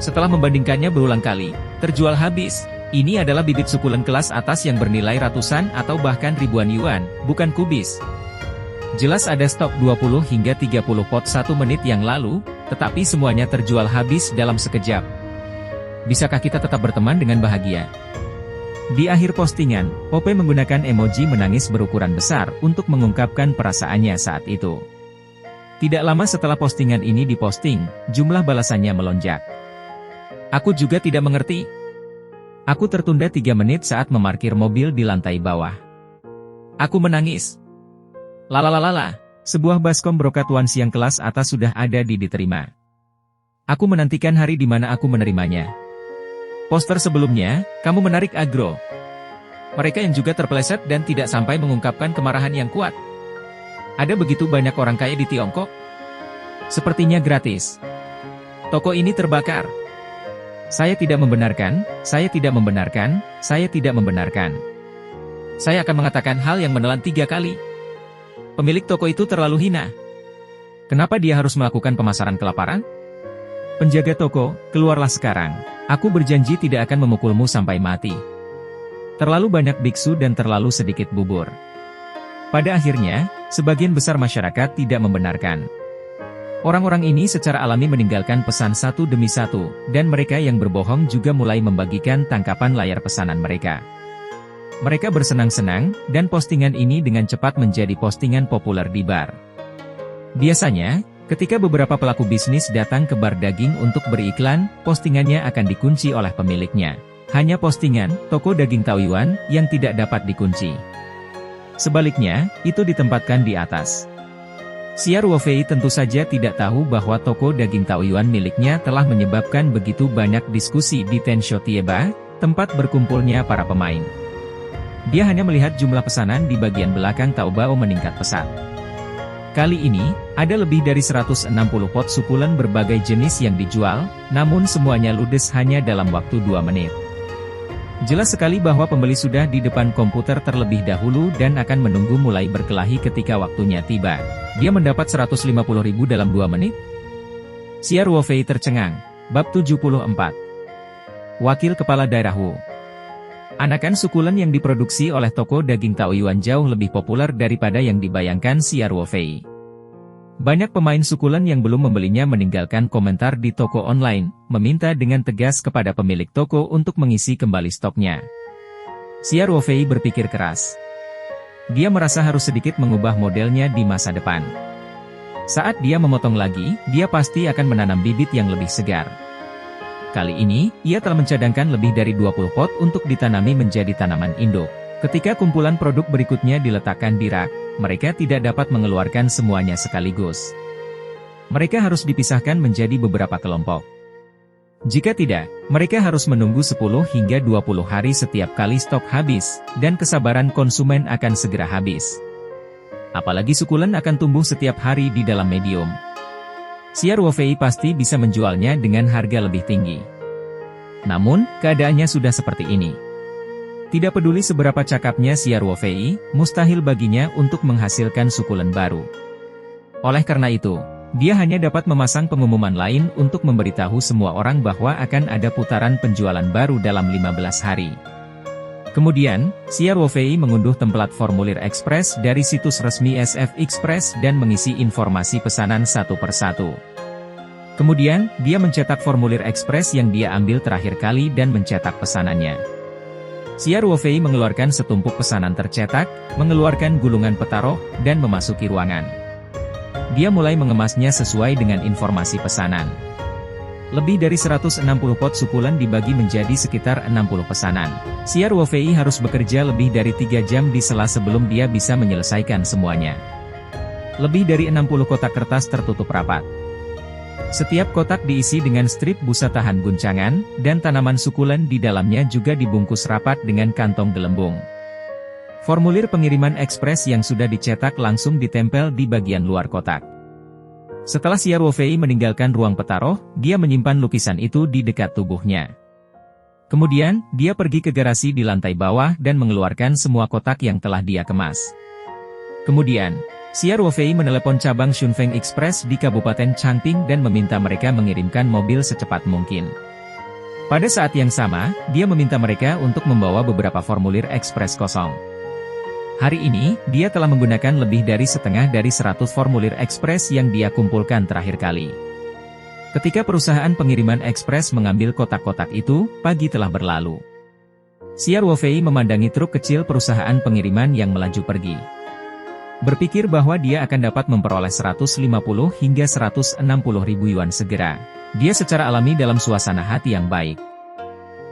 Setelah membandingkannya berulang kali, terjual habis. Ini adalah bibit sukulen kelas atas yang bernilai ratusan atau bahkan ribuan yuan, bukan kubis. Jelas ada stok 20 hingga 30 pot 1 menit yang lalu, tetapi semuanya terjual habis dalam sekejap. Bisakah kita tetap berteman dengan bahagia? Di akhir postingan, OP menggunakan emoji menangis berukuran besar untuk mengungkapkan perasaannya saat itu. Tidak lama setelah postingan ini diposting, jumlah balasannya melonjak. Aku juga tidak mengerti. Aku tertunda 3 menit saat memarkir mobil di lantai bawah. Aku menangis. Lalalala, sebuah baskom brokat siang kelas atas sudah ada diterima. Aku menantikan hari di mana aku menerimanya. Poster sebelumnya, kamu menarik agro. Mereka yang juga terpeleset dan tidak sampai mengungkapkan kemarahan yang kuat. Ada begitu banyak orang kaya di Tiongkok? Sepertinya gratis. Toko ini terbakar. Saya tidak membenarkan, saya tidak membenarkan, saya tidak membenarkan. Saya akan mengatakan hal yang menelan 3 kali. Pemilik toko itu terlalu hina. Kenapa dia harus melakukan pemasaran kelaparan? Penjaga toko, keluarlah sekarang. Aku berjanji tidak akan memukulmu sampai mati. Terlalu banyak biksu dan terlalu sedikit bubur. Pada akhirnya, sebagian besar masyarakat tidak membenarkan. Orang-orang ini secara alami meninggalkan pesan satu demi satu, dan mereka yang berbohong juga mulai membagikan tangkapan layar pesanan mereka. Mereka bersenang-senang, dan postingan ini dengan cepat menjadi postingan populer di bar. Biasanya, ketika beberapa pelaku bisnis datang ke bar daging untuk beriklan, postingannya akan dikunci oleh pemiliknya. Hanya postingan, toko daging Taoyuan, yang tidak dapat dikunci. Sebaliknya, itu ditempatkan di atas. Xia Ruofei tentu saja tidak tahu bahwa toko daging Taoyuan miliknya telah menyebabkan begitu banyak diskusi di Tensho Tieba, tempat berkumpulnya para pemain. Dia hanya melihat jumlah pesanan di bagian belakang Taobao meningkat pesat. Kali ini, ada lebih dari 160 pot sukulen berbagai jenis yang dijual, namun semuanya ludes hanya dalam waktu 2 menit. Jelas sekali bahwa pembeli sudah di depan komputer terlebih dahulu dan akan menunggu mulai berkelahi ketika waktunya tiba. Dia mendapat 150.000 dalam 2 menit? Xia Ruofei tercengang. Bab 74. Wakil Kepala Daerah Wu. Anakan sukulen yang diproduksi oleh toko daging Taoyuan jauh lebih populer daripada yang dibayangkan Xia Ruofei. Banyak pemain sukulen yang belum membelinya meninggalkan komentar di toko online, meminta dengan tegas kepada pemilik toko untuk mengisi kembali stoknya. Xia Ruofei berpikir keras. Dia merasa harus sedikit mengubah modelnya di masa depan. Saat dia memotong lagi, dia pasti akan menanam bibit yang lebih segar. Kali ini, ia telah mencadangkan lebih dari 20 pot untuk ditanami menjadi tanaman induk. Ketika kumpulan produk berikutnya diletakkan di rak, mereka tidak dapat mengeluarkan semuanya sekaligus. Mereka harus dipisahkan menjadi beberapa kelompok. Jika tidak, mereka harus menunggu 10 hingga 20 hari setiap kali stok habis, dan kesabaran konsumen akan segera habis. Apalagi sukulen akan tumbuh setiap hari di dalam medium. Xia Ruofei pasti bisa menjualnya dengan harga lebih tinggi. Namun, keadaannya sudah seperti ini. Tidak peduli seberapa cakapnya Xia Ruofei, mustahil baginya untuk menghasilkan sukulen baru. Oleh karena itu, dia hanya dapat memasang pengumuman lain untuk memberitahu semua orang bahwa akan ada putaran penjualan baru dalam 15 hari. Kemudian, Xia Ruofei mengunduh templat formulir ekspres dari situs resmi SF Express dan mengisi informasi pesanan satu persatu. Kemudian, dia mencetak formulir ekspres yang dia ambil terakhir kali dan mencetak pesanannya. Xia Ruofei mengeluarkan setumpuk pesanan tercetak, mengeluarkan gulungan peta roh, dan memasuki ruangan. Dia mulai mengemasnya sesuai dengan informasi pesanan. Lebih dari 160 pot sukulen dibagi menjadi sekitar 60 pesanan. Xia Ruofei harus bekerja lebih dari 3 jam di sela sebelum dia bisa menyelesaikan semuanya. Lebih dari 60 kotak kertas tertutup rapat. Setiap kotak diisi dengan strip busa tahan guncangan, dan tanaman sukulen di dalamnya juga dibungkus rapat dengan kantong gelembung. Formulir pengiriman ekspres yang sudah dicetak langsung ditempel di bagian luar kotak. Setelah Xia Ruofei meninggalkan ruang petaroh, dia menyimpan lukisan itu di dekat tubuhnya. Kemudian, dia pergi ke garasi di lantai bawah dan mengeluarkan semua kotak yang telah dia kemas. Kemudian, Xia Ruofei menelepon cabang Shunfeng Express di Kabupaten Changping dan meminta mereka mengirimkan mobil secepat mungkin. Pada saat yang sama, dia meminta mereka untuk membawa beberapa formulir ekspres kosong. Hari ini, dia telah menggunakan lebih dari setengah dari 100 formulir ekspres yang dia kumpulkan terakhir kali. Ketika perusahaan pengiriman ekspres mengambil kotak-kotak itu, pagi telah berlalu. Xia Ruofei memandangi truk kecil perusahaan pengiriman yang melaju pergi. Berpikir bahwa dia akan dapat memperoleh 150 hingga 160 ribu yuan segera. Dia secara alami dalam suasana hati yang baik.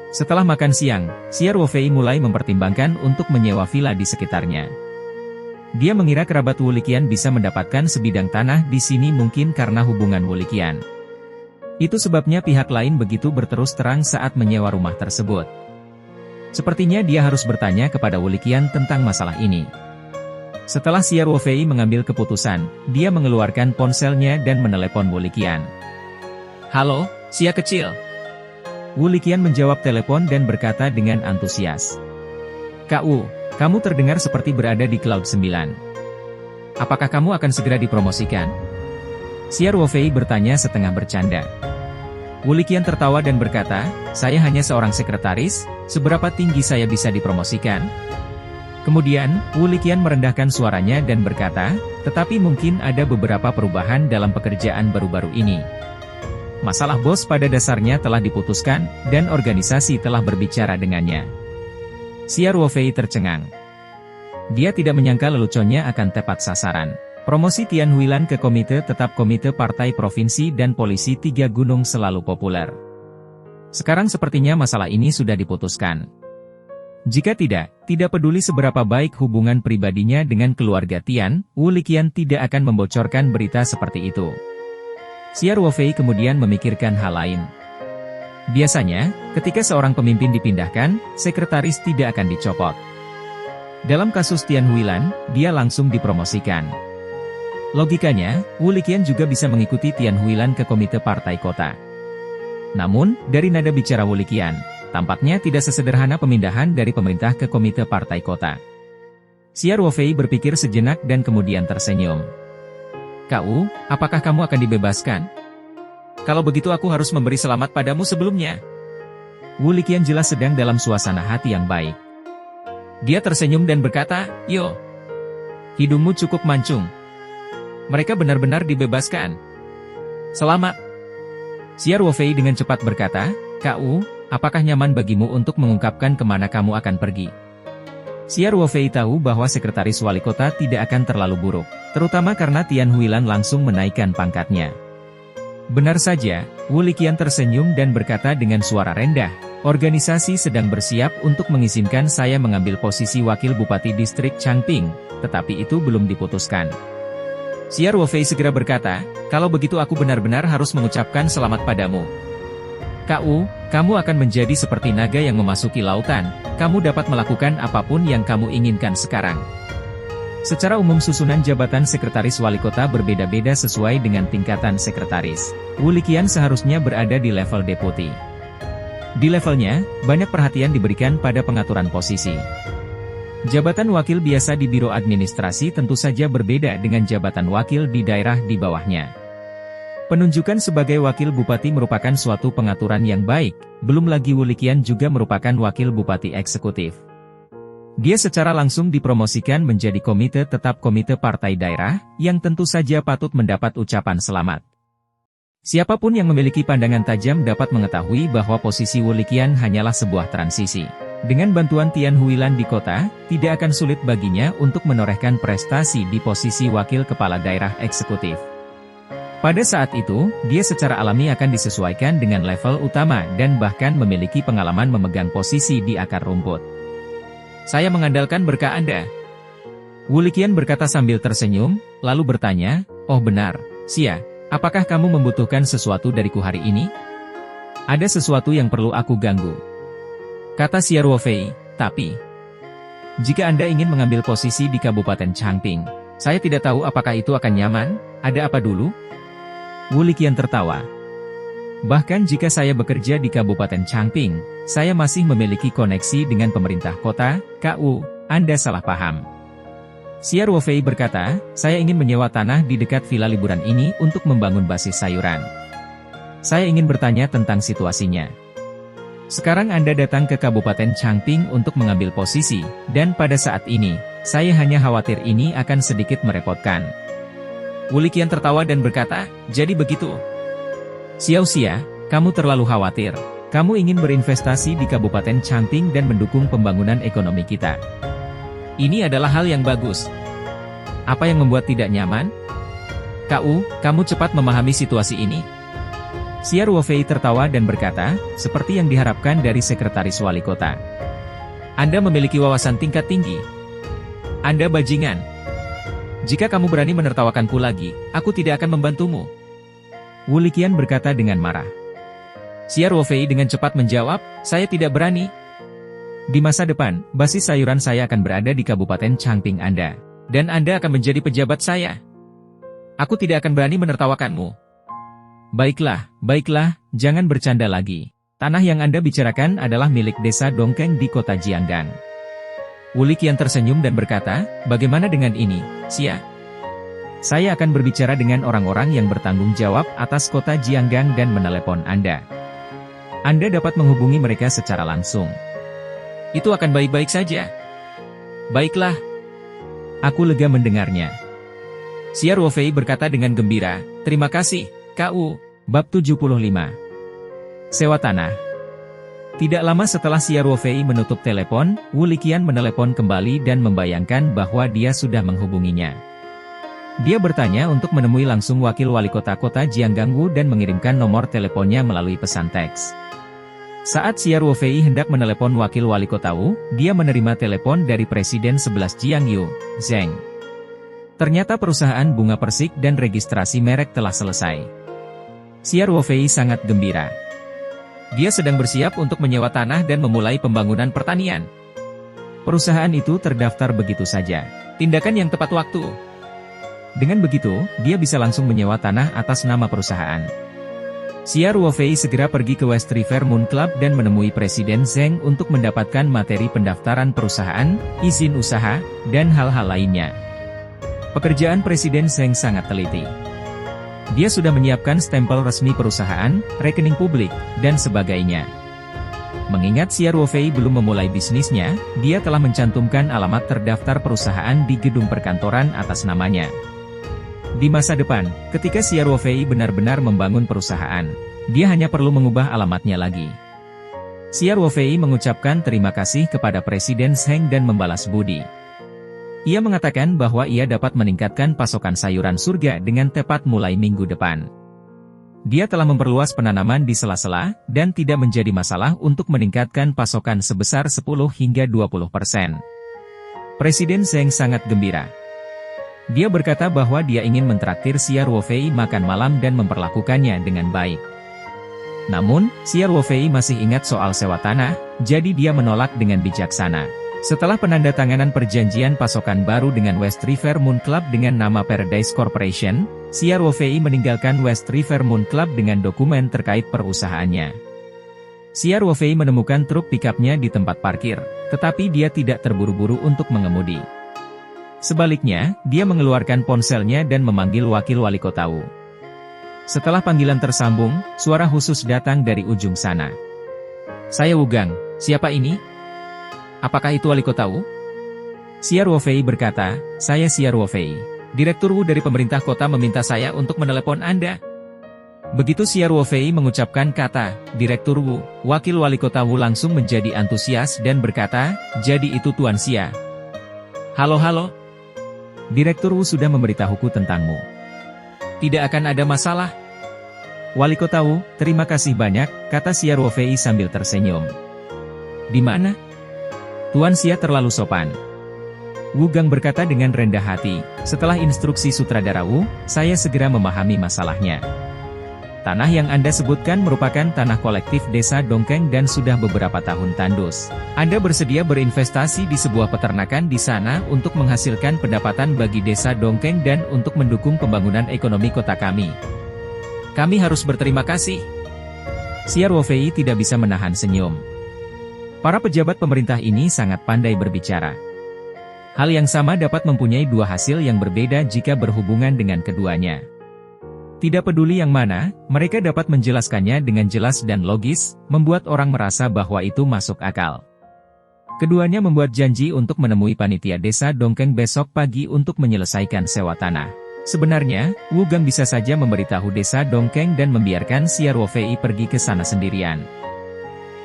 Setelah makan siang, Xia Ruofei mulai mempertimbangkan untuk menyewa villa di sekitarnya. Dia mengira kerabat Wu Liqian bisa mendapatkan sebidang tanah di sini mungkin karena hubungan Wu Liqian. Itu sebabnya pihak lain begitu berterus terang saat menyewa rumah tersebut. Sepertinya dia harus bertanya kepada Wu Liqian tentang masalah ini. Setelah Xia Ruofei mengambil keputusan, dia mengeluarkan ponselnya dan menelepon Wu Liqian. "Halo, Xia kecil." Wu Liqian menjawab telepon dan berkata dengan antusias. "Kak Wu, kamu terdengar seperti berada di Cloud 9. Apakah kamu akan segera dipromosikan?" Xia Ruofei bertanya setengah bercanda. Wu Liqian tertawa dan berkata, "Saya hanya seorang sekretaris, seberapa tinggi saya bisa dipromosikan?" Kemudian, Wu Liqian merendahkan suaranya dan berkata, "Tetapi mungkin ada beberapa perubahan dalam pekerjaan baru-baru ini. Masalah bos pada dasarnya telah diputuskan, dan organisasi telah berbicara dengannya." Xia Ruofei tercengang. Dia tidak menyangka leluconnya akan tepat sasaran. Promosi Tian Huilan ke Komite Tetap Komite Partai Provinsi dan Polisi Tiga Gunung selalu populer. Sekarang sepertinya masalah ini sudah diputuskan. Jika tidak peduli seberapa baik hubungan pribadinya dengan keluarga Tian, Wu Liqian tidak akan membocorkan berita seperti itu. Xia Ruofei kemudian memikirkan hal lain. Biasanya, ketika seorang pemimpin dipindahkan, sekretaris tidak akan dicopot. Dalam kasus Tian Huilan, dia langsung dipromosikan. Logikanya, Wu Liqian juga bisa mengikuti Tian Huilan ke Komite Partai Kota. Namun, dari nada bicara Wu Liqian, tampaknya tidak sesederhana pemindahan dari pemerintah ke Komite Partai Kota. Xia Ruofei berpikir sejenak dan kemudian tersenyum. "Kak Wu, apakah kamu akan dibebaskan? Kalau begitu aku harus memberi selamat padamu sebelumnya." Wu Liqian jelas sedang dalam suasana hati yang baik. Dia tersenyum dan berkata, "Yo, hidungmu cukup mancung. Mereka benar-benar dibebaskan. Selamat." Xia Ruofei dengan cepat berkata, "Kak Wu, apakah nyaman bagimu untuk mengungkapkan kemana kamu akan pergi?" Xia Ruofei tahu bahwa sekretaris wali kota tidak akan terlalu buruk, terutama karena Tian Huilan langsung menaikkan pangkatnya. Benar saja, Wu Liqian tersenyum dan berkata dengan suara rendah, "Organisasi sedang bersiap untuk mengizinkan saya mengambil posisi wakil bupati distrik Changping, tetapi itu belum diputuskan." Xia Ruofei segera berkata, "Kalau begitu aku benar-benar harus mengucapkan selamat padamu. Kak Wu, kamu akan menjadi seperti naga yang memasuki lautan, kamu dapat melakukan apapun yang kamu inginkan sekarang." Secara umum susunan jabatan sekretaris wali kota berbeda-beda sesuai dengan tingkatan sekretaris. Wu Liqian seharusnya berada di level deputi. Di levelnya, banyak perhatian diberikan pada pengaturan posisi. Jabatan wakil biasa di Biro Administrasi tentu saja berbeda dengan jabatan wakil di daerah di bawahnya. Penunjukan sebagai wakil bupati merupakan suatu pengaturan yang baik, belum lagi Wu Liqian juga merupakan wakil bupati eksekutif. Dia secara langsung dipromosikan menjadi Komite Tetap Komite Partai Daerah, yang tentu saja patut mendapat ucapan selamat. Siapapun yang memiliki pandangan tajam dapat mengetahui bahwa posisi Wu Liqian hanyalah sebuah transisi. Dengan bantuan Tian Huilan di kota, tidak akan sulit baginya untuk menorehkan prestasi di posisi wakil kepala daerah eksekutif. Pada saat itu, dia secara alami akan disesuaikan dengan level utama dan bahkan memiliki pengalaman memegang posisi di akar rumput. "Saya mengandalkan berkah Anda." Wu Liqian berkata sambil tersenyum, lalu bertanya, "Oh benar, Xia, apakah kamu membutuhkan sesuatu dariku hari ini?" "Ada sesuatu yang perlu aku ganggu," kata Xia Ruofei, "tapi jika Anda ingin mengambil posisi di Kabupaten Changping, saya tidak tahu apakah itu akan nyaman. Ada apa dulu?" Wu Liqian tertawa. Bahkan jika saya bekerja di Kabupaten Changping, saya masih memiliki koneksi dengan pemerintah kota. KU, Anda salah paham. Xia Ruofei berkata, saya ingin menyewa tanah di dekat villa liburan ini untuk membangun basis sayuran. Saya ingin bertanya tentang situasinya. Sekarang Anda datang ke Kabupaten Changping untuk mengambil posisi, dan pada saat ini, saya hanya khawatir ini akan sedikit merepotkan. Wu Liqian tertawa dan berkata, jadi begitu. Xiao Xia, kamu terlalu khawatir. Kamu ingin berinvestasi di Kabupaten Changping dan mendukung pembangunan ekonomi kita. Ini adalah hal yang bagus. Apa yang membuat tidak nyaman? KU, kamu cepat memahami situasi ini. Xia Ruofei tertawa dan berkata, seperti yang diharapkan dari sekretaris wali kota. Anda memiliki wawasan tingkat tinggi. Anda bajingan. Jika kamu berani menertawakanku lagi, aku tidak akan membantumu. Wu Liqian berkata dengan marah. Xia Ruofei dengan cepat menjawab, saya tidak berani. Di masa depan, basis sayuran saya akan berada di Kabupaten Changping Anda. Dan Anda akan menjadi pejabat saya. Aku tidak akan berani menertawakanmu. Baiklah, jangan bercanda lagi. Tanah yang Anda bicarakan adalah milik desa Dongkeng di kota Jianggang. Wu Liqian tersenyum dan berkata, bagaimana dengan ini, Xia? Saya akan berbicara dengan orang-orang yang bertanggung jawab atas kota Jianggang dan menelepon Anda. Anda dapat menghubungi mereka secara langsung. Itu akan baik-baik saja. Baiklah. Aku lega mendengarnya. Xia Ruofei berkata dengan gembira, terima kasih, KU. Bab 75. Sewa tanah. Tidak lama setelah Xia Ruofei menutup telepon, Wu Liqian menelepon kembali dan membayangkan bahwa dia sudah menghubunginya. Dia bertanya untuk menemui langsung wakil wali kota Jianggang Wu dan mengirimkan nomor teleponnya melalui pesan teks. Saat Xia Ruofei hendak menelepon wakil wali kota Wu, dia menerima telepon dari Presiden 11 Jiangyu, Zheng. Ternyata perusahaan bunga persik dan registrasi merek telah selesai. Xia Ruofei sangat gembira. Dia sedang bersiap untuk menyewa tanah dan memulai pembangunan pertanian. Perusahaan itu terdaftar begitu saja. Tindakan yang tepat waktu. Dengan begitu, dia bisa langsung menyewa tanah atas nama perusahaan. Xia Ruofei segera pergi ke West River Moon Club dan menemui Presiden Zheng untuk mendapatkan materi pendaftaran perusahaan, izin usaha, dan hal-hal lainnya. Pekerjaan Presiden Zheng sangat teliti. Dia sudah menyiapkan stempel resmi perusahaan, rekening publik, dan sebagainya. Mengingat Xia Ruofei belum memulai bisnisnya, dia telah mencantumkan alamat terdaftar perusahaan di gedung perkantoran atas namanya. Di masa depan, ketika Xia Ruofei benar-benar membangun perusahaan, dia hanya perlu mengubah alamatnya lagi. Xia Ruofei mengucapkan terima kasih kepada Presiden Zheng dan membalas budi. Ia mengatakan bahwa ia dapat meningkatkan pasokan sayuran surga dengan tepat mulai minggu depan. Dia telah memperluas penanaman di sela-sela, dan tidak menjadi masalah untuk meningkatkan pasokan sebesar 10 hingga 20%. Presiden Zheng sangat gembira. Dia berkata bahwa dia ingin mentraktir Xia Ruofei makan malam dan memperlakukannya dengan baik. Namun, Xia Ruofei masih ingat soal sewa tanah, jadi dia menolak dengan bijaksana. Setelah penandatanganan perjanjian pasokan baru dengan West River Moon Club dengan nama Paradise Corporation, Xia Ruofei meninggalkan West River Moon Club dengan dokumen terkait perusahaannya. Xia Ruofei menemukan truk pikapnya di tempat parkir, tetapi dia tidak terburu-buru untuk mengemudi. Sebaliknya, dia mengeluarkan ponselnya dan memanggil wakil wali kota Wu. Setelah panggilan tersambung, suara khusus datang dari ujung sana. Saya Wu Gang, siapa ini? Apakah itu wali kota Wu? Xia Ruofei berkata, saya Xia Ruofei. Direktur Wu dari pemerintah kota meminta saya untuk menelepon Anda. Begitu Xia Ruofei mengucapkan kata, Direktur Wu, wakil wali kota Wu langsung menjadi antusias dan berkata, jadi itu Tuan Xia. Halo. Direktur Wu sudah memberitahuku tentangmu. Tidak akan ada masalah. Wali kota Wu, terima kasih banyak, kata Xia Ruofei sambil tersenyum. Di mana? Tuan Xia terlalu sopan. Wu Gang berkata dengan rendah hati, setelah instruksi sutradara Wu, saya segera memahami masalahnya. Tanah yang Anda sebutkan merupakan tanah kolektif desa Dongkeng dan sudah beberapa tahun tandus. Anda bersedia berinvestasi di sebuah peternakan di sana untuk menghasilkan pendapatan bagi desa Dongkeng dan untuk mendukung pembangunan ekonomi kota kami. Kami harus berterima kasih. Xiao Ruofei tidak bisa menahan senyum. Para pejabat pemerintah ini sangat pandai berbicara. Hal yang sama dapat mempunyai dua hasil yang berbeda jika berhubungan dengan keduanya. Tidak peduli yang mana, mereka dapat menjelaskannya dengan jelas dan logis, membuat orang merasa bahwa itu masuk akal. Keduanya membuat janji untuk menemui panitia desa Dongkeng besok pagi untuk menyelesaikan sewa tanah. Sebenarnya, Wu Gang bisa saja memberitahu desa Dongkeng dan membiarkan Xiao Ruofei pergi ke sana sendirian.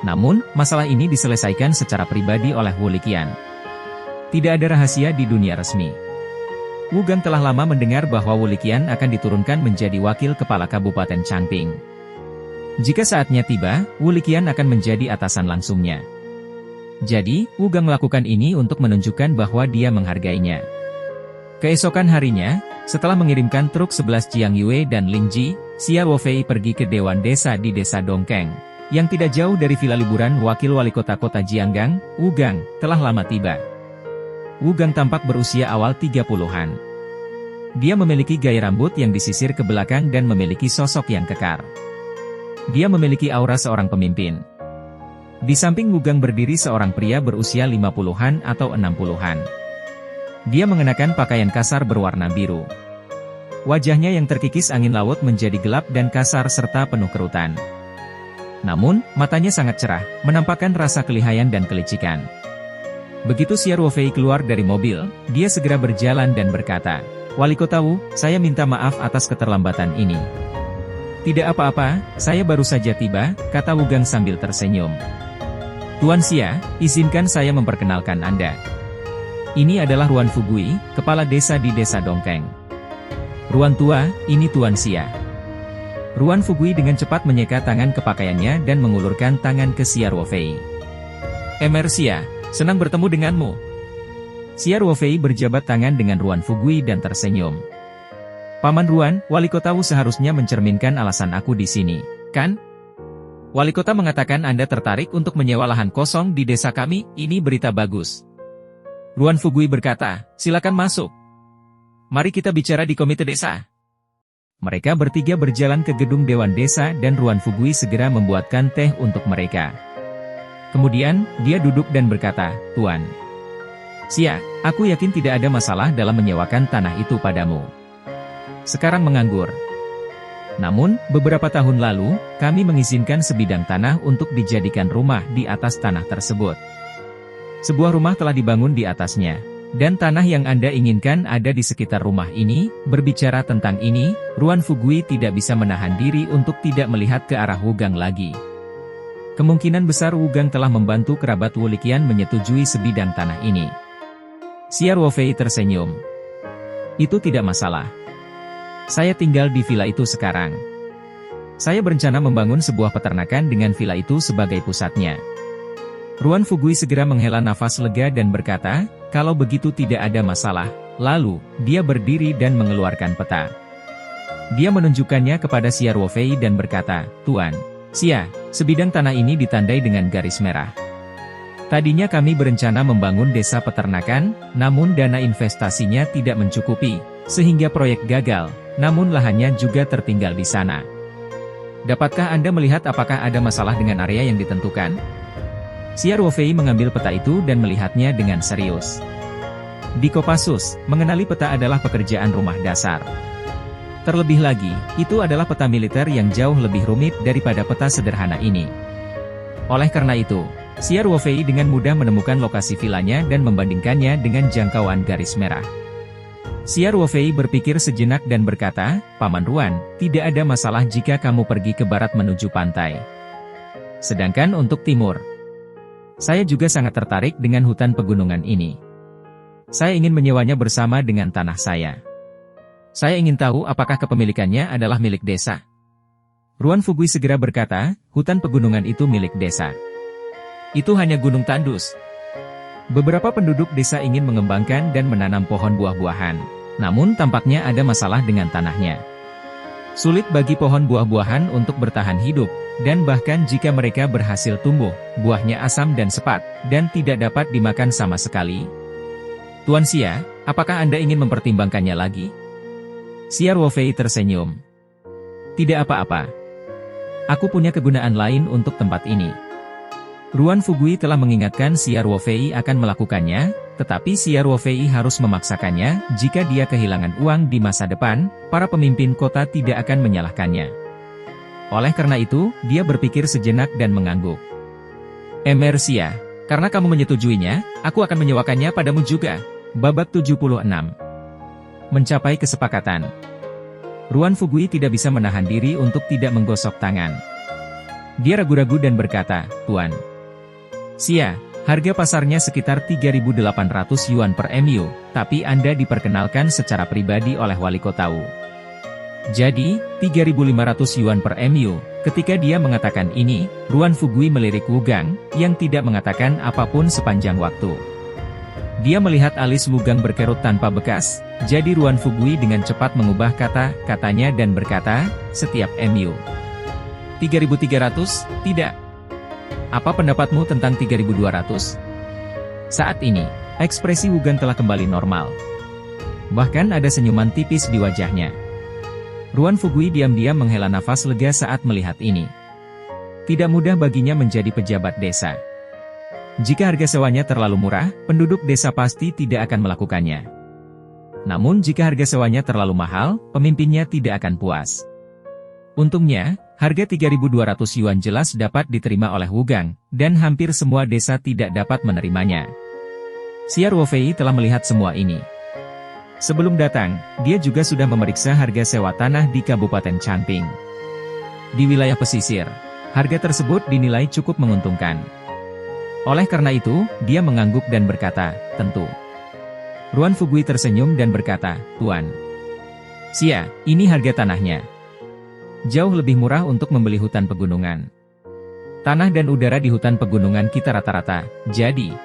Namun, masalah ini diselesaikan secara pribadi oleh Wu Liqian. Tidak ada rahasia di dunia resmi. Wu Gang telah lama mendengar bahwa Wu Liqian akan diturunkan menjadi wakil kepala Kabupaten Changping. Jika saatnya tiba, Wu Liqian akan menjadi atasan langsungnya. Jadi, Wu Gang melakukan ini untuk menunjukkan bahwa dia menghargainya. Keesokan harinya, setelah mengirimkan truk 11 Jiang Yue dan Ling Ji, Xiao Ruofei pergi ke Dewan Desa di Desa Dongkeng, yang tidak jauh dari villa liburan wakil wali kota kota Jianggang. Wu Gang telah lama tiba. Wu Gang tampak berusia awal 30-an. Dia memiliki gaya rambut yang disisir ke belakang dan memiliki sosok yang kekar. Dia memiliki aura seorang pemimpin. Di samping Wu Gang berdiri seorang pria berusia 50-an atau 60-an. Dia mengenakan pakaian kasar berwarna biru. Wajahnya yang terkikis angin laut menjadi gelap dan kasar serta penuh kerutan. Namun, matanya sangat cerah, menampakkan rasa kelihayan dan kelicikan. Begitu Xiao Ruofei keluar dari mobil, dia segera berjalan dan berkata, "Wali Kota Wu, saya minta maaf atas keterlambatan ini." "Tidak apa-apa, saya baru saja tiba," kata Wu Gang sambil tersenyum. "Tuan Xia, izinkan saya memperkenalkan Anda. Ini adalah Ruan Fugui, kepala desa di Desa Dongkeng. Ruan tua, ini Tuan Xia." Ruan Fugui dengan cepat menyeka tangan ke pakaiannya dan mengulurkan tangan ke Xiao Ruofei. "Emer Xia, senang bertemu denganmu." Xiao Ruofei berjabat tangan dengan Ruan Fugui dan tersenyum. "Paman Ruan, Wali Kota Wu seharusnya mencerminkan alasan aku di sini, kan? Wali Kota mengatakan Anda tertarik untuk menyewa lahan kosong di desa kami, ini berita bagus." Ruan Fugui berkata, "Silakan masuk. Mari kita bicara di komite desa." Mereka bertiga berjalan ke gedung Dewan Desa dan Ruan Fugui segera membuatkan teh untuk mereka. Kemudian, dia duduk dan berkata, "Tuan Xia, aku yakin tidak ada masalah dalam menyewakan tanah itu padamu. Sekarang menganggur. Namun, beberapa tahun lalu, kami mengizinkan sebidang tanah untuk dijadikan rumah di atas tanah tersebut. Sebuah rumah telah dibangun di atasnya, dan tanah yang Anda inginkan ada di sekitar rumah ini." Berbicara tentang ini, Ruan Fugui tidak bisa menahan diri untuk tidak melihat ke arah Wu Gang lagi. Kemungkinan besar Wu Gang telah membantu kerabat Wu Liqian menyetujui sebidang tanah ini. Xiao Ruofei tersenyum. "Itu tidak masalah. Saya tinggal di villa itu sekarang. Saya berencana membangun sebuah peternakan dengan villa itu sebagai pusatnya." Ruan Fugui segera menghela nafas lega dan berkata, "Kalau begitu tidak ada masalah." Lalu, dia berdiri dan mengeluarkan peta. Dia menunjukkannya kepada Xiao Ruofei dan berkata, "Tuan Xia, sebidang tanah ini ditandai dengan garis merah. Tadinya kami berencana membangun desa peternakan, namun dana investasinya tidak mencukupi, sehingga proyek gagal, namun lahannya juga tertinggal di sana. Dapatkah Anda melihat apakah ada masalah dengan area yang ditentukan?" Xiao Ruofei mengambil peta itu dan melihatnya dengan serius. Di Kopassus, mengenali peta adalah pekerjaan rumah dasar. Terlebih lagi, itu adalah peta militer yang jauh lebih rumit daripada peta sederhana ini. Oleh karena itu, Xiao Ruofei dengan mudah menemukan lokasi vilanya dan membandingkannya dengan jangkauan garis merah. Xiao Ruofei berpikir sejenak dan berkata, "Paman Ruan, tidak ada masalah jika kamu pergi ke barat menuju pantai. Sedangkan untuk timur, saya juga sangat tertarik dengan hutan pegunungan ini. Saya ingin menyewanya bersama dengan tanah saya. Saya ingin tahu apakah kepemilikannya adalah milik desa." Ruan Fugui segera berkata, "Hutan pegunungan itu milik desa. Itu hanya gunung tandus. Beberapa penduduk desa ingin mengembangkan dan menanam pohon buah-buahan. Namun tampaknya ada masalah dengan tanahnya. Sulit bagi pohon buah-buahan untuk bertahan hidup, dan bahkan jika mereka berhasil tumbuh, buahnya asam dan sepat, dan tidak dapat dimakan sama sekali. Tuan Xia, apakah Anda ingin mempertimbangkannya lagi?" Xiao Ruofei tersenyum. Tidak apa-apa. Aku punya kegunaan lain untuk tempat ini. Ruan Fugui telah mengingatkan Xia Ruofei akan melakukannya, tetapi Xia Ruofei harus memaksakannya. Jika dia kehilangan uang di masa depan, para pemimpin kota tidak akan menyalahkannya. Oleh karena itu, dia berpikir sejenak dan mengangguk. Xia, karena kamu menyetujuinya, aku akan menyewakannya padamu juga. Babak 76. Mencapai kesepakatan. Ruan Fugui tidak bisa menahan diri untuk tidak menggosok tangan. Dia ragu-ragu dan berkata, Tuan Xia, harga pasarnya sekitar 3.800 yuan per MU, tapi Anda diperkenalkan secara pribadi oleh wali kota Wu. Jadi, 3.500 yuan per MU. Ketika dia mengatakan ini, Ruan Fugui melirik Wu Gang, yang tidak mengatakan apapun sepanjang waktu. Dia melihat alis Wu Gang berkerut tanpa bekas, jadi Ruan Fugui dengan cepat mengubah kata-katanya dan berkata, setiap MU. 3.300, tidak. Apa pendapatmu tentang 3.200? Saat ini, ekspresi Wu Gang telah kembali normal. Bahkan ada senyuman tipis di wajahnya. Ruan Fugui diam-diam menghela nafas lega saat melihat ini. Tidak mudah baginya menjadi pejabat desa. Jika harga sewanya terlalu murah, penduduk desa pasti tidak akan melakukannya. Namun jika harga sewanya terlalu mahal, pemimpinnya tidak akan puas. Untungnya, harga 3.200 yuan jelas dapat diterima oleh Wu Gang, dan hampir semua desa tidak dapat menerimanya. Xia Ruofei telah melihat semua ini. Sebelum datang, dia juga sudah memeriksa harga sewa tanah di Kabupaten Changping. Di wilayah pesisir, harga tersebut dinilai cukup menguntungkan. Oleh karena itu, dia mengangguk dan berkata, tentu. Ruan Fugui tersenyum dan berkata, Tuan Xia, ini harga tanahnya. Jauh lebih murah untuk membeli hutan pegunungan. Tanah dan udara di hutan pegunungan kita rata-rata, jadi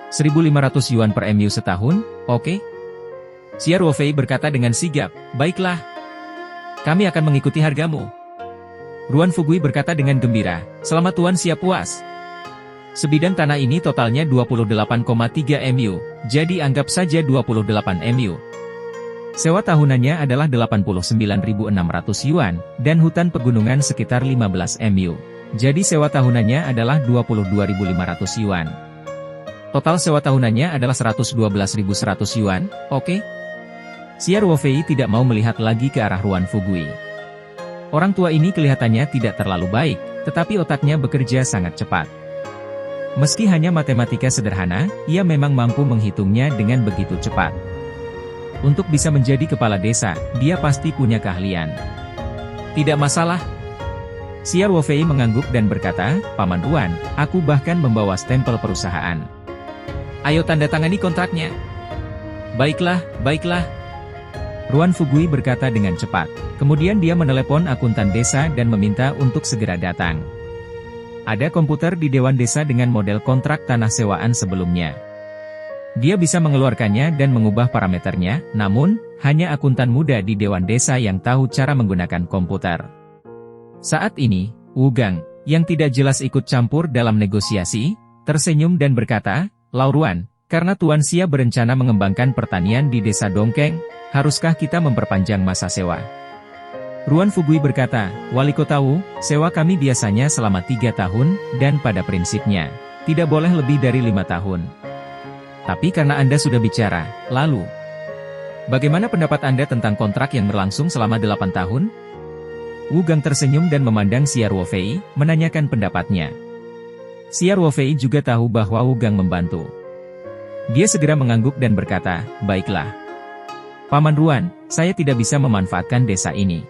1.500 yuan per MU setahun, oke? Xia Ruofei berkata dengan sigap, baiklah. Kami akan mengikuti hargamu. Ruan Fugui berkata dengan gembira, selama Tuan siap puas. Sebidang tanah ini totalnya 28,3 MU, jadi anggap saja 28 MU. Sewa tahunannya adalah 89.600 yuan, dan hutan pegunungan sekitar 15 MU. Jadi sewa tahunannya adalah 22.500 yuan. Total sewa tahunannya adalah 112.100 yuan, oke? Xia Ruofei tidak mau melihat lagi ke arah Ruan Fugui. Orang tua ini kelihatannya tidak terlalu baik, tetapi otaknya bekerja sangat cepat. Meski hanya matematika sederhana, ia memang mampu menghitungnya dengan begitu cepat. Untuk bisa menjadi kepala desa, dia pasti punya keahlian. Tidak masalah. Xia Ruofei mengangguk dan berkata, Paman Ruan, aku bahkan membawa stempel perusahaan. Ayo tanda tangani kontraknya. Baiklah, baiklah. Ruan Fugui berkata dengan cepat. Kemudian dia menelepon akuntan desa dan meminta untuk segera datang. Ada komputer di Dewan Desa dengan model kontrak tanah sewaan sebelumnya. Dia bisa mengeluarkannya dan mengubah parameternya, namun, hanya akuntan muda di Dewan Desa yang tahu cara menggunakan komputer. Saat ini, Wu Gang, yang tidak jelas ikut campur dalam negosiasi, tersenyum dan berkata, Lauruan, karena Tuan Xia berencana mengembangkan pertanian di Desa Dongkeng, haruskah kita memperpanjang masa sewa? Ruan Fugui berkata, Wali Kota Wu, sewa kami biasanya selama 3 tahun, dan pada prinsipnya, tidak boleh lebih dari 5 tahun. Tapi karena Anda sudah bicara, lalu, bagaimana pendapat Anda tentang kontrak yang berlangsung selama 8 tahun? Wu Gang tersenyum dan memandang Xia Ruofei, menanyakan pendapatnya. Xia Ruofei juga tahu bahwa Wu Gang membantu. Dia segera mengangguk dan berkata, baiklah. Paman Ruan, saya tidak bisa memanfaatkan desa ini.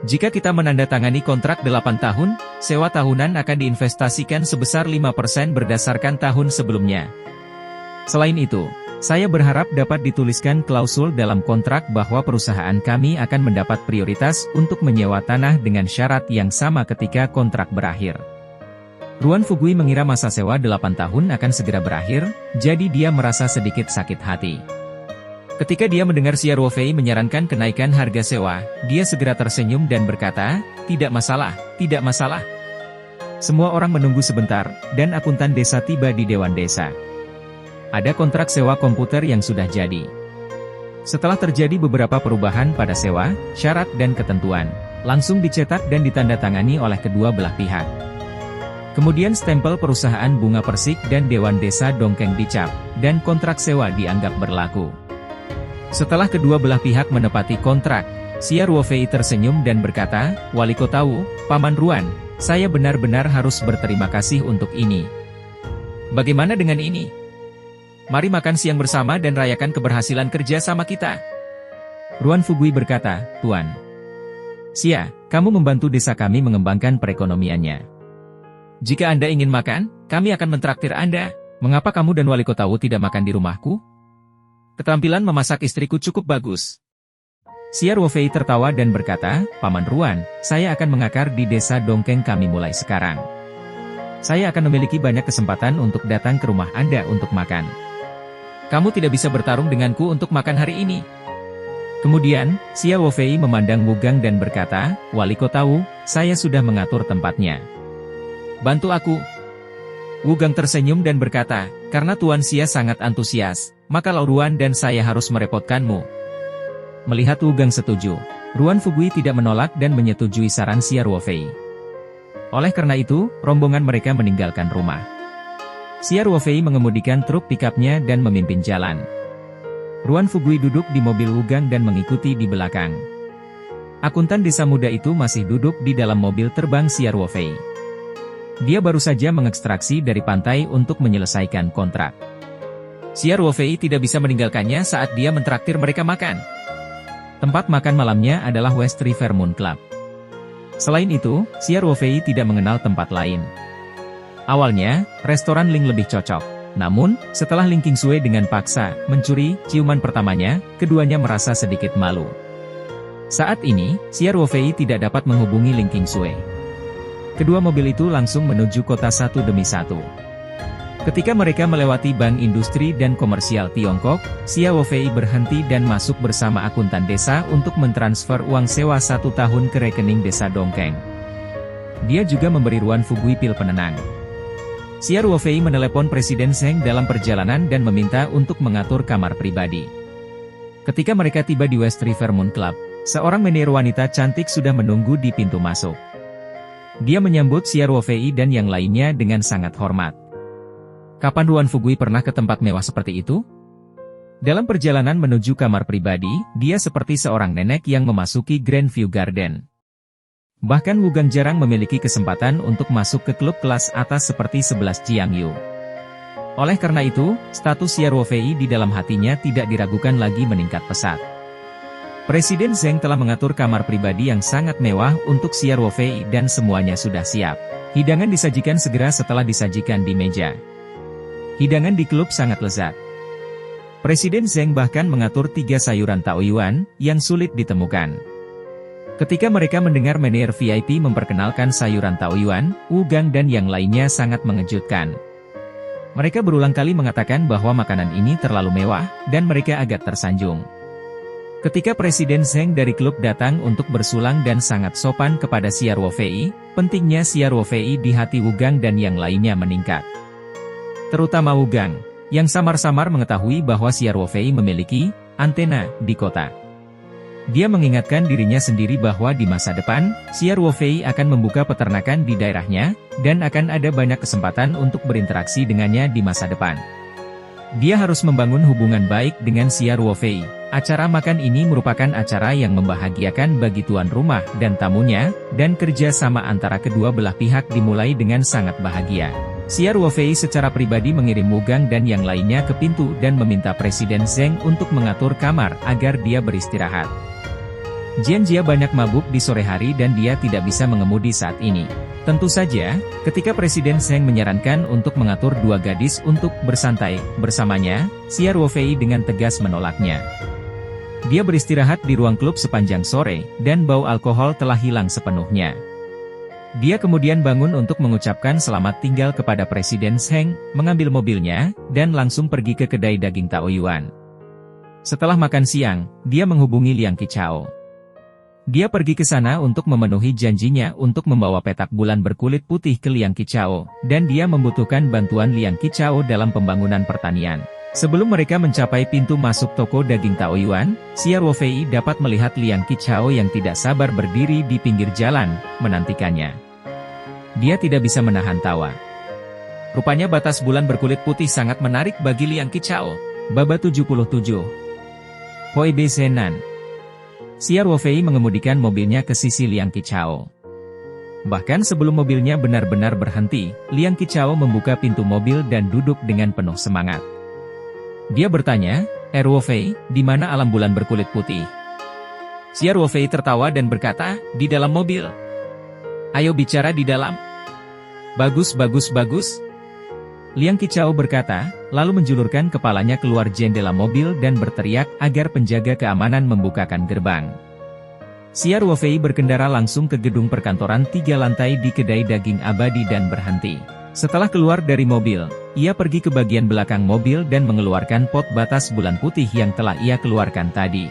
Jika kita menandatangani kontrak 8 tahun, sewa tahunan akan diinvestasikan sebesar 5% berdasarkan tahun sebelumnya. Selain itu, saya berharap dapat dituliskan klausul dalam kontrak bahwa perusahaan kami akan mendapat prioritas untuk menyewa tanah dengan syarat yang sama ketika kontrak berakhir. Ruan Fugui mengira masa sewa 8 tahun akan segera berakhir, jadi dia merasa sedikit sakit hati. Ketika dia mendengar Xia Ruofei menyarankan kenaikan harga sewa, dia segera tersenyum dan berkata, tidak masalah, tidak masalah. Semua orang menunggu sebentar, dan akuntan desa tiba di Dewan Desa. Ada kontrak sewa komputer yang sudah jadi. Setelah terjadi beberapa perubahan pada sewa, syarat dan ketentuan, langsung dicetak dan ditandatangani oleh kedua belah pihak. Kemudian stempel perusahaan Bunga Persik dan Dewan Desa Dongkeng dicap, dan kontrak sewa dianggap berlaku. Setelah kedua belah pihak menepati kontrak, Xia Ruofei tersenyum dan berkata, "Wali Kota Wu, Paman Ruan, saya benar-benar harus berterima kasih untuk ini. Bagaimana dengan ini? Mari makan siang bersama dan rayakan keberhasilan kerja sama kita." Ruan Fugui berkata, "Tuan Xia, kamu membantu desa kami mengembangkan perekonomiannya. Jika Anda ingin makan, kami akan mentraktir Anda. Mengapa kamu dan Wali Kota Wu tidak makan di rumahku? Keterampilan memasak istriku cukup bagus." Xia Ruofei tertawa dan berkata, "Paman Ruan, saya akan mengakar di desa Dongkeng kami mulai sekarang. Saya akan memiliki banyak kesempatan untuk datang ke rumah Anda untuk makan. Kamu tidak bisa bertarung denganku untuk makan hari ini." Kemudian, Xia Ruofei memandang Wugang dan berkata, "Wali Kota Wu, saya sudah mengatur tempatnya. Bantu aku." Wugang tersenyum dan berkata, "Karena Tuan Xia sangat antusias, maka Ruan dan saya harus merepotkanmu." Melihat Wugang setuju, Ruan Fugui tidak menolak dan menyetujui saran Xia Ruofei. Oleh karena itu, rombongan mereka meninggalkan rumah. Xia Ruofei mengemudikan truk pikapnya dan memimpin jalan. Ruan Fugui duduk di mobil Wugang dan mengikuti di belakang. Akuntan desa muda itu masih duduk di dalam mobil terbang Xia Ruofei. Dia baru saja mengekstraksi dari pantai untuk menyelesaikan kontrak. Xia Ruofei tidak bisa meninggalkannya saat dia mentraktir mereka makan. Tempat makan malamnya adalah West River Moon Club. Selain itu, Xia Ruofei tidak mengenal tempat lain. Awalnya, restoran Ling lebih cocok. Namun, setelah Ling Qingsui dengan paksa mencuri ciuman pertamanya, keduanya merasa sedikit malu. Saat ini, Xia Ruofei tidak dapat menghubungi Ling Qingsui. Kedua mobil itu langsung menuju kota satu demi satu. Ketika mereka melewati Bank Industri dan Komersial Tiongkok, Xia Ruofei berhenti dan masuk bersama akuntan desa untuk mentransfer uang sewa 1 tahun ke rekening desa Dongkeng. Dia juga memberi Ruan Fugui pil penenang. Xia Ruofei menelepon Presiden Zheng dalam perjalanan dan meminta untuk mengatur kamar pribadi. Ketika mereka tiba di West River Moon Club, seorang menir wanita cantik sudah menunggu di pintu masuk. Dia menyambut Xia Ruofei dan yang lainnya dengan sangat hormat. Kapan Ruan Fugui pernah ke tempat mewah seperti itu? Dalam perjalanan menuju kamar pribadi, dia seperti seorang nenek yang memasuki Grandview Garden. Bahkan Wugang jarang memiliki kesempatan untuk masuk ke klub kelas atas seperti 11 Jiangyu. Oleh karena itu, status Xia Ruofei di dalam hatinya tidak diragukan lagi meningkat pesat. Presiden Zheng telah mengatur kamar pribadi yang sangat mewah untuk Xia Ruofei dan semuanya sudah siap. Hidangan disajikan segera setelah disajikan di meja. Hidangan di klub sangat lezat. Presiden Zheng bahkan mengatur 3 sayuran taoyuan yang sulit ditemukan. Ketika mereka mendengar menir VIP memperkenalkan sayuran taoyuan, Wugang dan yang lainnya sangat mengejutkan. Mereka berulang kali mengatakan bahwa makanan ini terlalu mewah, dan mereka agak tersanjung. Ketika Presiden Zheng dari klub datang untuk bersulang dan sangat sopan kepada Xia Ruofei, pentingnya Xia Ruofei di hati Wugang dan yang lainnya meningkat. Terutama Wugang, yang samar-samar mengetahui bahwa Xia Ruofei memiliki antena di kota. Dia mengingatkan dirinya sendiri bahwa di masa depan, Xia Ruofei akan membuka peternakan di daerahnya, dan akan ada banyak kesempatan untuk berinteraksi dengannya di masa depan. Dia harus membangun hubungan baik dengan Xia Ruofei. Acara makan ini merupakan acara yang membahagiakan bagi tuan rumah dan tamunya, dan kerja sama antara kedua belah pihak dimulai dengan sangat bahagia. Xia Ruofei secara pribadi mengirim Wugang dan yang lainnya ke pintu dan meminta Presiden Zheng untuk mengatur kamar agar dia beristirahat. Jian Jia banyak mabuk di sore hari dan dia tidak bisa mengemudi saat ini. Tentu saja, ketika Presiden Zheng menyarankan untuk mengatur 2 gadis untuk bersantai bersamanya, Xia Ruofei dengan tegas menolaknya. Dia beristirahat di ruang klub sepanjang sore, dan bau alkohol telah hilang sepenuhnya. Dia kemudian bangun untuk mengucapkan selamat tinggal kepada Presiden Zheng, mengambil mobilnya, dan langsung pergi ke kedai daging taoyuan. Setelah makan siang, dia menghubungi Liang Qichao. Dia pergi ke sana untuk memenuhi janjinya untuk membawa petak bulan berkulit putih ke Liang Qichao, dan dia membutuhkan bantuan Liang Qichao dalam pembangunan pertanian. Sebelum mereka mencapai pintu masuk toko daging Taoyuan, Xia Ruofei dapat melihat Liang Qichao yang tidak sabar berdiri di pinggir jalan, menantikannya. Dia tidak bisa menahan tawa. Rupanya batas bulan berkulit putih sangat menarik bagi Liang Qichao. Baba 77. Hoi Bei Zenan. Xia Ruofei mengemudikan mobilnya ke sisi Liang Qichao. Bahkan sebelum mobilnya benar-benar berhenti, Liang Qichao membuka pintu mobil dan duduk dengan penuh semangat. Dia bertanya, Ruofei, di mana alam bulan berkulit putih? Xia Ruofei tertawa dan berkata, di dalam mobil. Ayo bicara di dalam. Bagus bagus bagus. Liang Qichao berkata, lalu menjulurkan kepalanya keluar jendela mobil dan berteriak agar penjaga keamanan membukakan gerbang. Xia Ruofei berkendara langsung ke gedung perkantoran 3 lantai di kedai daging abadi dan berhenti. Setelah keluar dari mobil, ia pergi ke bagian belakang mobil dan mengeluarkan pot batas bulan putih yang telah ia keluarkan tadi.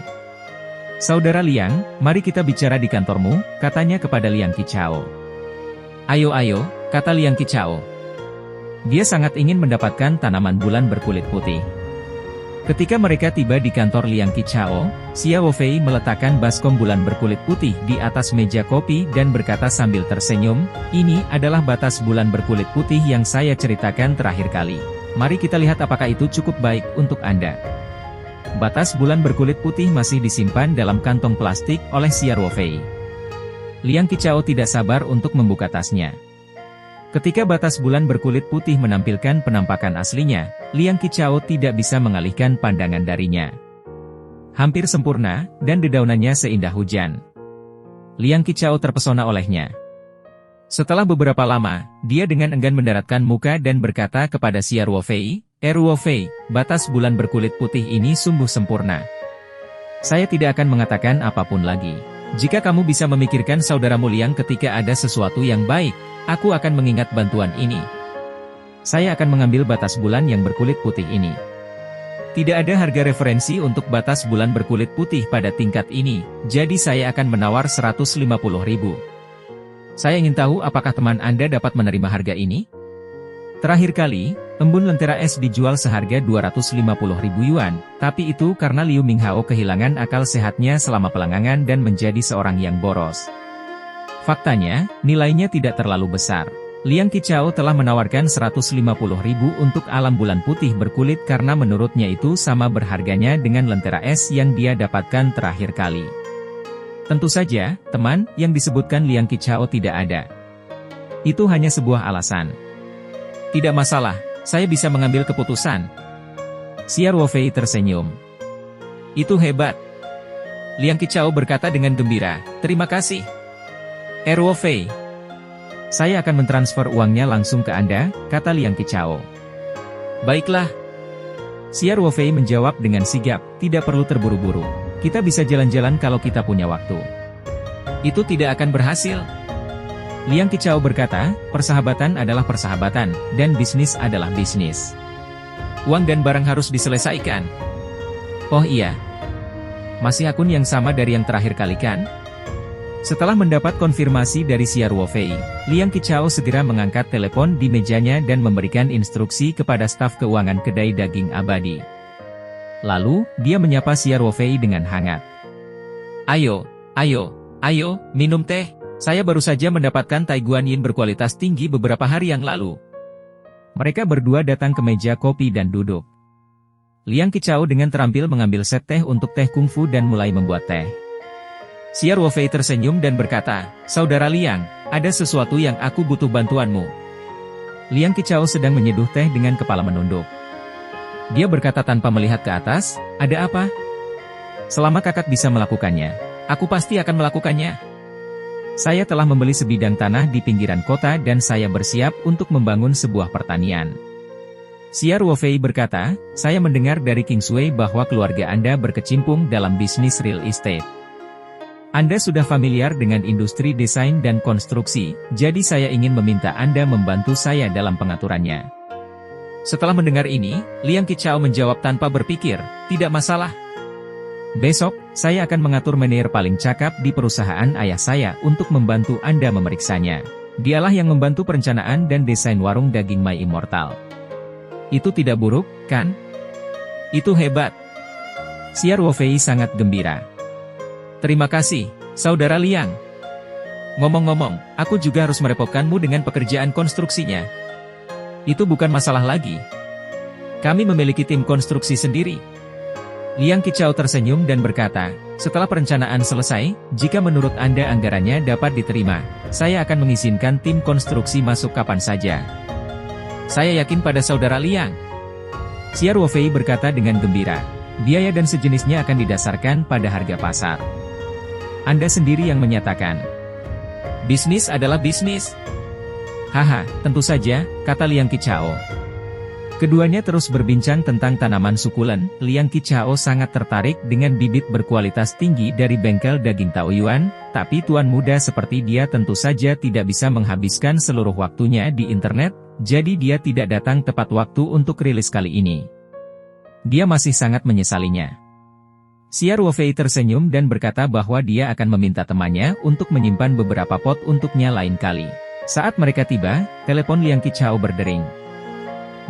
Saudara Liang, mari kita bicara di kantormu, katanya kepada Liang Qichao. Ayo, kata Liang Qichao. Dia sangat ingin mendapatkan tanaman bulan berkulit putih. Ketika mereka tiba di kantor Liang Qichao, Xia Ruofei meletakkan baskom bulan berkulit putih di atas meja kopi dan berkata sambil tersenyum, ini adalah batas bulan berkulit putih yang saya ceritakan terakhir kali. Mari kita lihat apakah itu cukup baik untuk Anda. Batas bulan berkulit putih masih disimpan dalam kantong plastik oleh Xia Ruofei. Liang Qichao tidak sabar untuk membuka tasnya. Ketika batas bulan berkulit putih menampilkan penampakan aslinya, Liang Qichao tidak bisa mengalihkan pandangan darinya. Hampir sempurna, dan dedaunannya seindah hujan. Liang Qichao terpesona olehnya. Setelah beberapa lama, dia dengan enggan mendaratkan muka dan berkata kepada Xia Ruofei, Ruofei, batas bulan berkulit putih ini sungguh sempurna. Saya tidak akan mengatakan apapun lagi. Jika kamu bisa memikirkan saudaramu Liang ketika ada sesuatu yang baik, aku akan mengingat bantuan ini. Saya akan mengambil batas bulan yang berkulit putih ini. Tidak ada harga referensi untuk batas bulan berkulit putih pada tingkat ini, jadi saya akan menawar 150.000. Saya ingin tahu apakah teman Anda dapat menerima harga ini? Terakhir kali, embun lentera es dijual seharga 250.000 yuan, tapi itu karena Liu Minghao kehilangan akal sehatnya selama pelanggangan dan menjadi seorang yang boros. Faktanya, nilainya tidak terlalu besar. Liang Qichao telah menawarkan 150.000 untuk alam bulan putih berkulit karena menurutnya itu sama berharganya dengan lentera es yang dia dapatkan terakhir kali. Tentu saja, teman, yang disebutkan Liang Qichao tidak ada. Itu hanya sebuah alasan. Tidak masalah, saya bisa mengambil keputusan. Xia Ruofei tersenyum. Itu hebat. Liang Qichao berkata dengan gembira, terima kasih. Ruofei. Saya akan mentransfer uangnya langsung ke Anda, kata Liang Qichao. Baiklah. Xia Ruofei menjawab dengan sigap, tidak perlu terburu-buru. Kita bisa jalan-jalan kalau kita punya waktu. Itu tidak akan berhasil. Liang Qichao berkata, persahabatan adalah persahabatan, dan bisnis adalah bisnis. Uang dan barang harus diselesaikan. Oh iya. Masih akun yang sama dari yang terakhir kali kan? Setelah mendapat konfirmasi dari Xia Ruofei, Liang Qichao segera mengangkat telepon di mejanya dan memberikan instruksi kepada staf keuangan kedai daging abadi. Lalu, dia menyapa Xia Ruofei dengan hangat. Ayo, minum teh. Saya baru saja mendapatkan Tai Guanyin berkualitas tinggi beberapa hari yang lalu. Mereka berdua datang ke meja kopi dan duduk. Liang Qichao dengan terampil mengambil set teh untuk teh kungfu dan mulai membuat teh. Xia Ruofei tersenyum dan berkata, Saudara Liang, ada sesuatu yang aku butuh bantuanmu. Liang Qichao sedang menyeduh teh dengan kepala menunduk. Dia berkata tanpa melihat ke atas, ada apa? Selama kakak bisa melakukannya, aku pasti akan melakukannya. Saya telah membeli sebidang tanah di pinggiran kota dan saya bersiap untuk membangun sebuah pertanian. Xia Ruofei berkata, saya mendengar dari King Sui bahwa keluarga Anda berkecimpung dalam bisnis real estate. Anda sudah familiar dengan industri desain dan konstruksi, jadi saya ingin meminta Anda membantu saya dalam pengaturannya. Setelah mendengar ini, Liang Qichao menjawab tanpa berpikir, tidak masalah. Besok, saya akan mengatur manajer paling cakap di perusahaan ayah saya untuk membantu Anda memeriksanya. Dialah yang membantu perencanaan dan desain warung daging My Immortal. Itu tidak buruk, kan? Itu hebat. Xia Ruofei sangat gembira. Terima kasih, Saudara Liang. Ngomong-ngomong, aku juga harus merepotkanmu dengan pekerjaan konstruksinya. Itu bukan masalah lagi. Kami memiliki tim konstruksi sendiri. Liang Qichao tersenyum dan berkata, setelah perencanaan selesai, jika menurut Anda anggarannya dapat diterima, saya akan mengizinkan tim konstruksi masuk kapan saja. Saya yakin pada Saudara Liang. Xia Ruofei berkata dengan gembira. Biaya dan sejenisnya akan didasarkan pada harga pasar. Anda sendiri yang menyatakan. Bisnis adalah bisnis. Haha, tentu saja, kata Liang Qichao. Keduanya terus berbincang tentang tanaman sukulen. Liang Qichao sangat tertarik dengan bibit berkualitas tinggi dari bengkel daging Taoyuan, tapi tuan muda seperti dia tentu saja tidak bisa menghabiskan seluruh waktunya di internet, jadi dia tidak datang tepat waktu untuk rilis kali ini. Dia masih sangat menyesalinya. Xia Ruofei tersenyum dan berkata bahwa dia akan meminta temannya untuk menyimpan beberapa pot untuknya lain kali. Saat mereka tiba, telepon Liang Qichao berdering.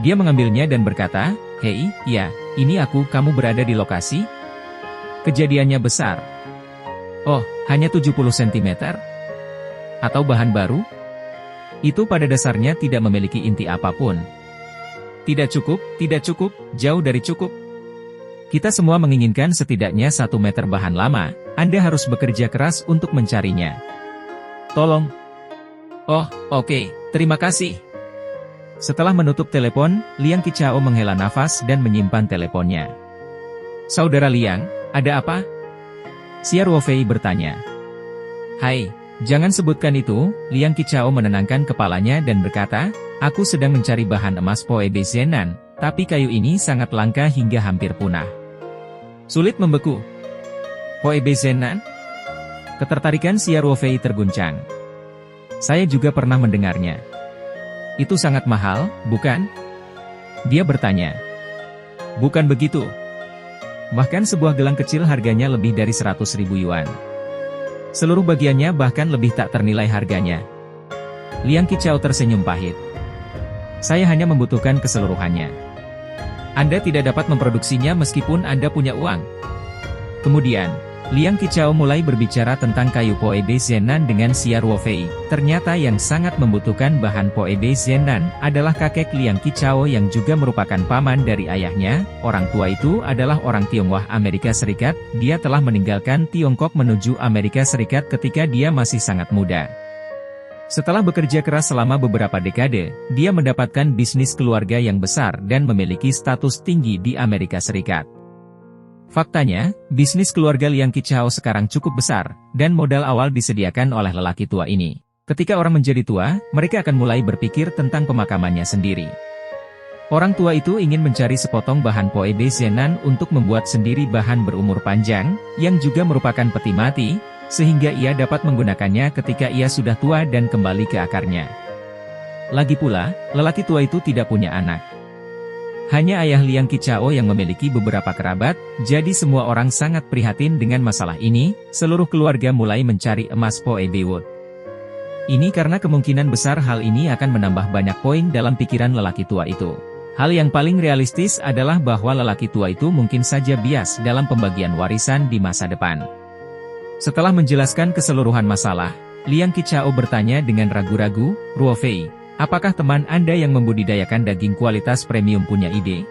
Dia mengambilnya dan berkata, "Hei, ya, ini aku, kamu berada di lokasi?" Kejadiannya besar. Oh, hanya 70 cm? Atau bahan baru? Itu pada dasarnya tidak memiliki inti apapun. Tidak cukup, jauh dari cukup. Kita semua menginginkan setidaknya 1 meter bahan lama, Anda harus bekerja keras untuk mencarinya. Tolong. Oh, oke, terima kasih. Setelah menutup telepon, Liang Qichao menghela nafas dan menyimpan teleponnya. Saudara Liang, ada apa? Xia Ruofei bertanya. Hai, jangan sebutkan itu, Liang Qichao menenangkan kepalanya dan berkata, aku sedang mencari bahan emas Poebe Zenan, tapi kayu ini sangat langka hingga hampir punah. Sulit membeku. Poebe Zenan? Ketertarikan Xia Ruofei terguncang. Saya juga pernah mendengarnya. Itu sangat mahal, bukan? Dia bertanya. Bukan begitu. Bahkan sebuah gelang kecil harganya lebih dari 100.000 yuan. Seluruh bagiannya bahkan lebih tak ternilai harganya. Liang Qichao tersenyum pahit. Saya hanya membutuhkan keseluruhannya. Anda tidak dapat memproduksinya meskipun Anda punya uang. Kemudian, Liang Qichao mulai berbicara tentang kayu Poebe Zenan dengan Xia Ruofei. Ternyata yang sangat membutuhkan bahan Poebe Zenan adalah kakek Liang Qichao yang juga merupakan paman dari ayahnya. Orang tua itu adalah orang Tionghoa Amerika Serikat. Dia telah meninggalkan Tiongkok menuju Amerika Serikat ketika dia masih sangat muda. Setelah bekerja keras selama beberapa dekade, dia mendapatkan bisnis keluarga yang besar dan memiliki status tinggi di Amerika Serikat. Faktanya, bisnis keluarga Liang Qichao sekarang cukup besar, dan modal awal disediakan oleh lelaki tua ini. Ketika orang menjadi tua, mereka akan mulai berpikir tentang pemakamannya sendiri. Orang tua itu ingin mencari sepotong bahan Poebe Zenan untuk membuat sendiri bahan berumur panjang, yang juga merupakan peti mati, sehingga ia dapat menggunakannya ketika ia sudah tua dan kembali ke akarnya. Lagi pula, lelaki tua itu tidak punya anak. Hanya ayah Liang Qichao yang memiliki beberapa kerabat, jadi semua orang sangat prihatin dengan masalah ini. Seluruh keluarga mulai mencari emas Poebe Wood. Ini karena kemungkinan besar hal ini akan menambah banyak poin dalam pikiran lelaki tua itu. Hal yang paling realistis adalah bahwa lelaki tua itu mungkin saja bias dalam pembagian warisan di masa depan. Setelah menjelaskan keseluruhan masalah, Liang Qichao bertanya dengan ragu-ragu, Ruofei, apakah teman Anda yang membudidayakan daging kualitas premium punya ide?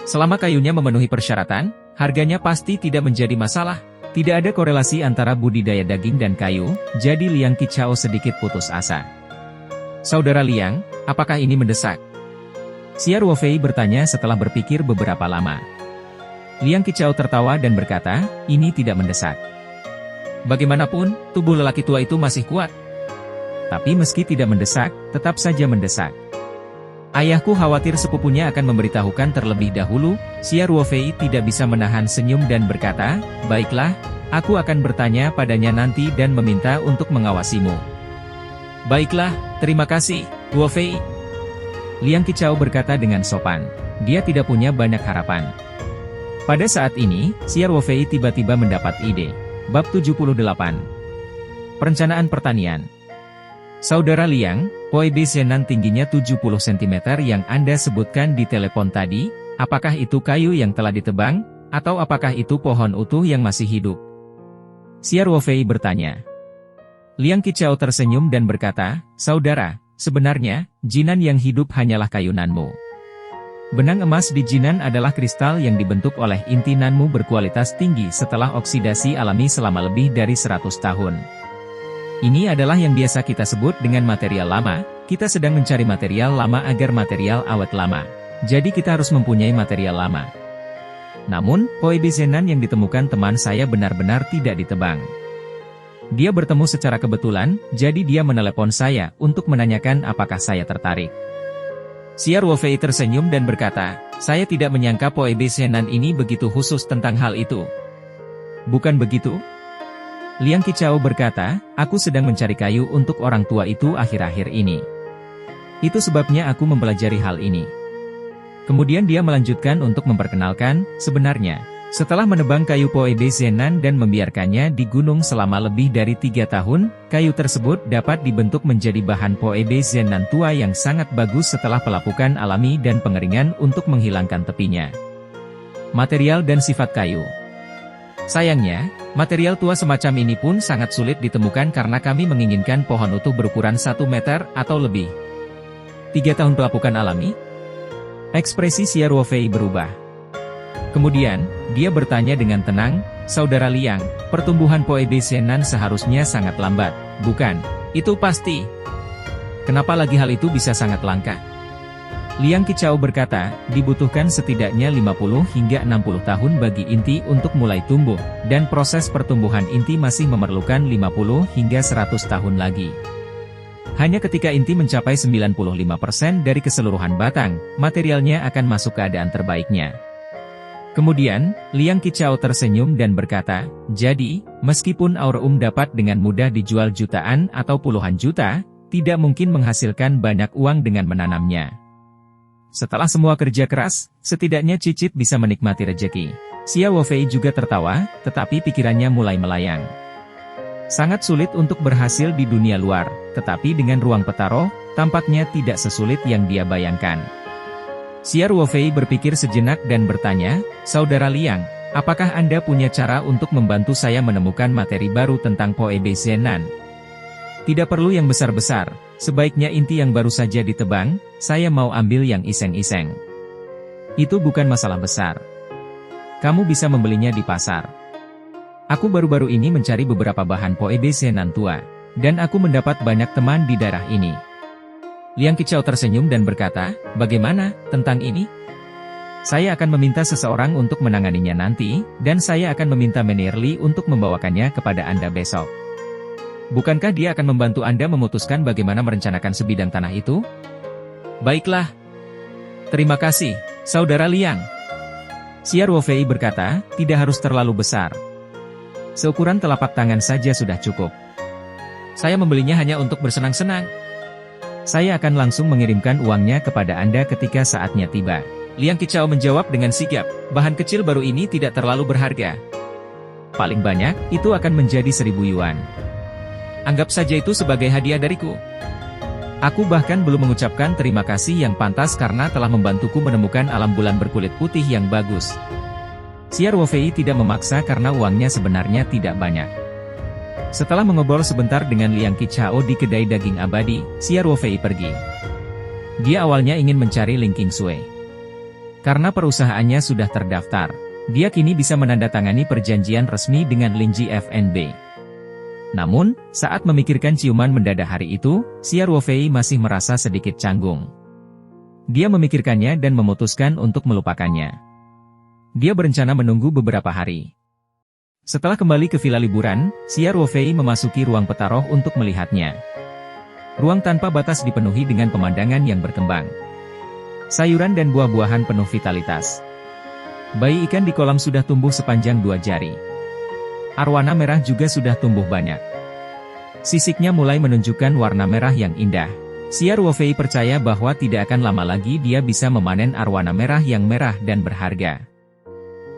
Selama kayunya memenuhi persyaratan, harganya pasti tidak menjadi masalah. Tidak ada korelasi antara budidaya daging dan kayu, jadi Liang Qichao sedikit putus asa. Saudara Liang, apakah ini mendesak? Xia Ruofei bertanya setelah berpikir beberapa lama. Liang Qichao tertawa dan berkata, ini tidak mendesak. Bagaimanapun, tubuh lelaki tua itu masih kuat. Tapi meski tidak mendesak, tetap saja mendesak. Ayahku khawatir sepupunya akan memberitahukan terlebih dahulu. Xia Ruofei tidak bisa menahan senyum dan berkata, baiklah, aku akan bertanya padanya nanti dan meminta untuk mengawasimu. Baiklah, terima kasih, Ruofei. Liang Qichao berkata dengan sopan. Dia tidak punya banyak harapan. Pada saat ini, Xia Ruofei tiba-tiba mendapat ide. Bab 78. Perencanaan pertanian. Saudara Liang, Poebe Zenan tingginya 70 cm yang Anda sebutkan di telepon tadi, Apakah itu kayu yang telah ditebang, atau apakah itu pohon utuh yang masih hidup? Xia Ruofei bertanya. Liang Qichao tersenyum dan berkata, saudara, sebenarnya, jinan yang hidup hanyalah kayu nanmu. Benang emas di jinan adalah kristal yang dibentuk oleh inti nanmu berkualitas tinggi setelah oksidasi alami selama lebih dari 100 tahun. Ini adalah yang biasa kita sebut dengan material lama, kita sedang mencari material lama agar material awet lama. Jadi kita harus mempunyai material lama. Namun, Poebe Zenan yang ditemukan teman saya benar-benar tidak ditebang. Dia bertemu secara kebetulan, jadi dia menelepon saya untuk menanyakan apakah saya tertarik. Xia Ruofei tersenyum dan berkata, saya tidak menyangka Poebe Zenan ini begitu khusus tentang hal itu. Bukan begitu? Liang Qichao berkata, aku sedang mencari kayu untuk orang tua itu akhir-akhir ini. Itu sebabnya aku mempelajari hal ini. Kemudian dia melanjutkan untuk memperkenalkan, sebenarnya, setelah menebang kayu Poebe Zenan dan membiarkannya di gunung selama lebih dari 3 tahun, kayu tersebut dapat dibentuk menjadi bahan Poebe Zenan tua yang sangat bagus setelah pelapukan alami dan pengeringan untuk menghilangkan tepinya. Material dan sifat kayu. Sayangnya, material tua semacam ini pun sangat sulit ditemukan karena kami menginginkan pohon utuh berukuran 1 meter atau lebih. 3 tahun pelapukan alami? Ekspresi Xia Ruofei berubah. Kemudian, dia bertanya dengan tenang, saudara Liang, pertumbuhan Poebe Zenan seharusnya sangat lambat, bukan? Itu pasti. Kenapa lagi hal itu bisa sangat langka? Liang Qichao berkata, dibutuhkan setidaknya 50 hingga 60 tahun bagi inti untuk mulai tumbuh, dan proses pertumbuhan inti masih memerlukan 50 hingga 100 tahun lagi. Hanya ketika inti mencapai 95% dari keseluruhan batang, materialnya akan masuk keadaan terbaiknya. Kemudian, Liang Qichao tersenyum dan berkata, jadi, meskipun aureum dapat dengan mudah dijual jutaan atau puluhan juta, tidak mungkin menghasilkan banyak uang dengan menanamnya. Setelah semua kerja keras, setidaknya Cicit bisa menikmati rejeki. Xia Ruofei juga tertawa, tetapi pikirannya mulai melayang. Sangat sulit untuk berhasil di dunia luar, tetapi dengan ruang petaro, tampaknya tidak sesulit yang dia bayangkan. Xia Ruofei berpikir sejenak dan bertanya, saudara Liang, apakah Anda punya cara untuk membantu saya menemukan materi baru tentang Poebe Zenan? Tidak perlu yang besar-besar, sebaiknya inti yang baru saja ditebang, saya mau ambil yang iseng-iseng. Itu bukan masalah besar. Kamu bisa membelinya di pasar. Aku baru-baru ini mencari beberapa bahan Poebe Zenan tua, dan aku mendapat banyak teman di daerah ini. Liang Qichao tersenyum dan berkata, bagaimana tentang ini? Saya akan meminta seseorang untuk menanganinya nanti, dan saya akan meminta Menir Li untuk membawakannya kepada Anda besok. Bukankah dia akan membantu Anda memutuskan bagaimana merencanakan sebidang tanah itu? Baiklah. Terima kasih, saudara Liang. Xia Ruofei berkata, tidak harus terlalu besar. Seukuran telapak tangan saja sudah cukup. Saya membelinya hanya untuk bersenang-senang. Saya akan langsung mengirimkan uangnya kepada Anda ketika saatnya tiba. Liang Qichao menjawab dengan sigap, bahan kecil baru ini tidak terlalu berharga. Paling banyak, itu akan menjadi 1.000 yuan. Anggap saja itu sebagai hadiah dariku. Aku bahkan belum mengucapkan terima kasih yang pantas karena telah membantuku menemukan alam bulan berkulit putih yang bagus. Xia Ruofei tidak memaksa karena uangnya sebenarnya tidak banyak. Setelah mengobrol sebentar dengan Liang Qichao di kedai daging abadi, Xia Ruofei pergi. Dia awalnya ingin mencari Ling Qingsui. Karena perusahaannya sudah terdaftar, dia kini bisa menandatangani perjanjian resmi dengan Lingji FNB. Namun, saat memikirkan ciuman mendadak hari itu, Xia Ruofei masih merasa sedikit canggung. Dia memikirkannya dan memutuskan untuk melupakannya. Dia berencana menunggu beberapa hari. Setelah kembali ke villa liburan, Xia Ruofei memasuki ruang petaroh untuk melihatnya. Ruang tanpa batas dipenuhi dengan pemandangan yang berkembang. Sayuran dan buah-buahan penuh vitalitas. Bayi ikan di kolam sudah tumbuh sepanjang 2 jari. Arwana merah juga sudah tumbuh banyak. Sisiknya mulai menunjukkan warna merah yang indah. Xia Ruofei percaya bahwa tidak akan lama lagi dia bisa memanen arwana merah yang merah dan berharga.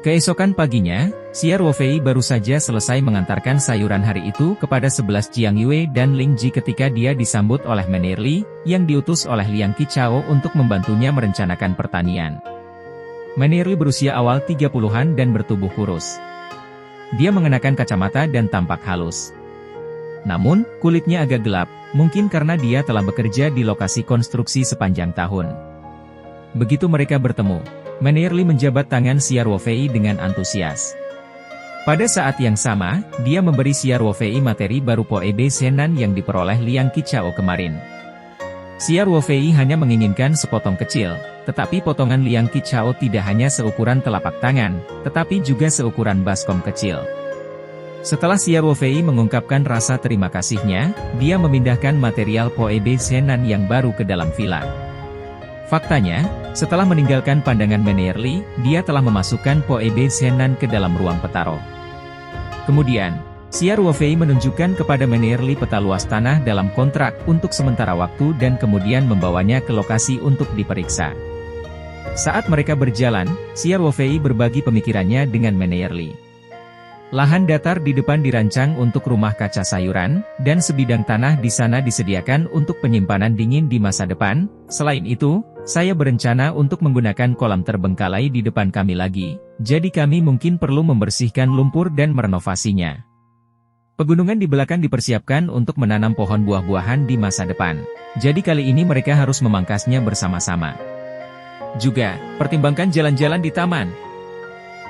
Keesokan paginya, Xia Ruofei baru saja selesai mengantarkan sayuran hari itu kepada 11 Jiang Yue dan Ling Ji ketika dia disambut oleh Menir Li, yang diutus oleh Liang Qichao untuk membantunya merencanakan pertanian. Manierli berusia awal 30-an dan bertubuh kurus. Dia mengenakan kacamata dan tampak halus. Namun, kulitnya agak gelap, mungkin karena dia telah bekerja di lokasi konstruksi sepanjang tahun. Begitu mereka bertemu, Manierli menjabat tangan Xiao Ruofei dengan antusias. Pada saat yang sama, dia memberi Xiao Ruofei materi baru Poebe Shenan yang diperoleh Liang Qichao kemarin. Xiao Ruofei hanya menginginkan sepotong kecil, tetapi potongan Liang Qichao tidak hanya seukuran telapak tangan, tetapi juga seukuran baskom kecil. Setelah Xiao Ruofei mengungkapkan rasa terima kasihnya, dia memindahkan material Poebe Shenan yang baru ke dalam villa. Faktanya, setelah meninggalkan pandangan Manierli, dia telah memasukkan Poebe Shenan ke dalam ruang petaro. Kemudian, Xiao Ruofei menunjukkan kepada Manierli peta luas tanah dalam kontrak untuk sementara waktu dan kemudian membawanya ke lokasi untuk diperiksa. Saat mereka berjalan, Xiao Ruofei berbagi pemikirannya dengan Manierli. Lahan datar di depan dirancang untuk rumah kaca sayuran, dan sebidang tanah di sana disediakan untuk penyimpanan dingin di masa depan. Selain itu, saya berencana untuk menggunakan kolam terbengkalai di depan kami lagi, jadi kami mungkin perlu membersihkan lumpur dan merenovasinya. Pegunungan di belakang dipersiapkan untuk menanam pohon buah-buahan di masa depan, jadi kali ini mereka harus memangkasnya bersama-sama. Juga, pertimbangkan jalan-jalan di taman.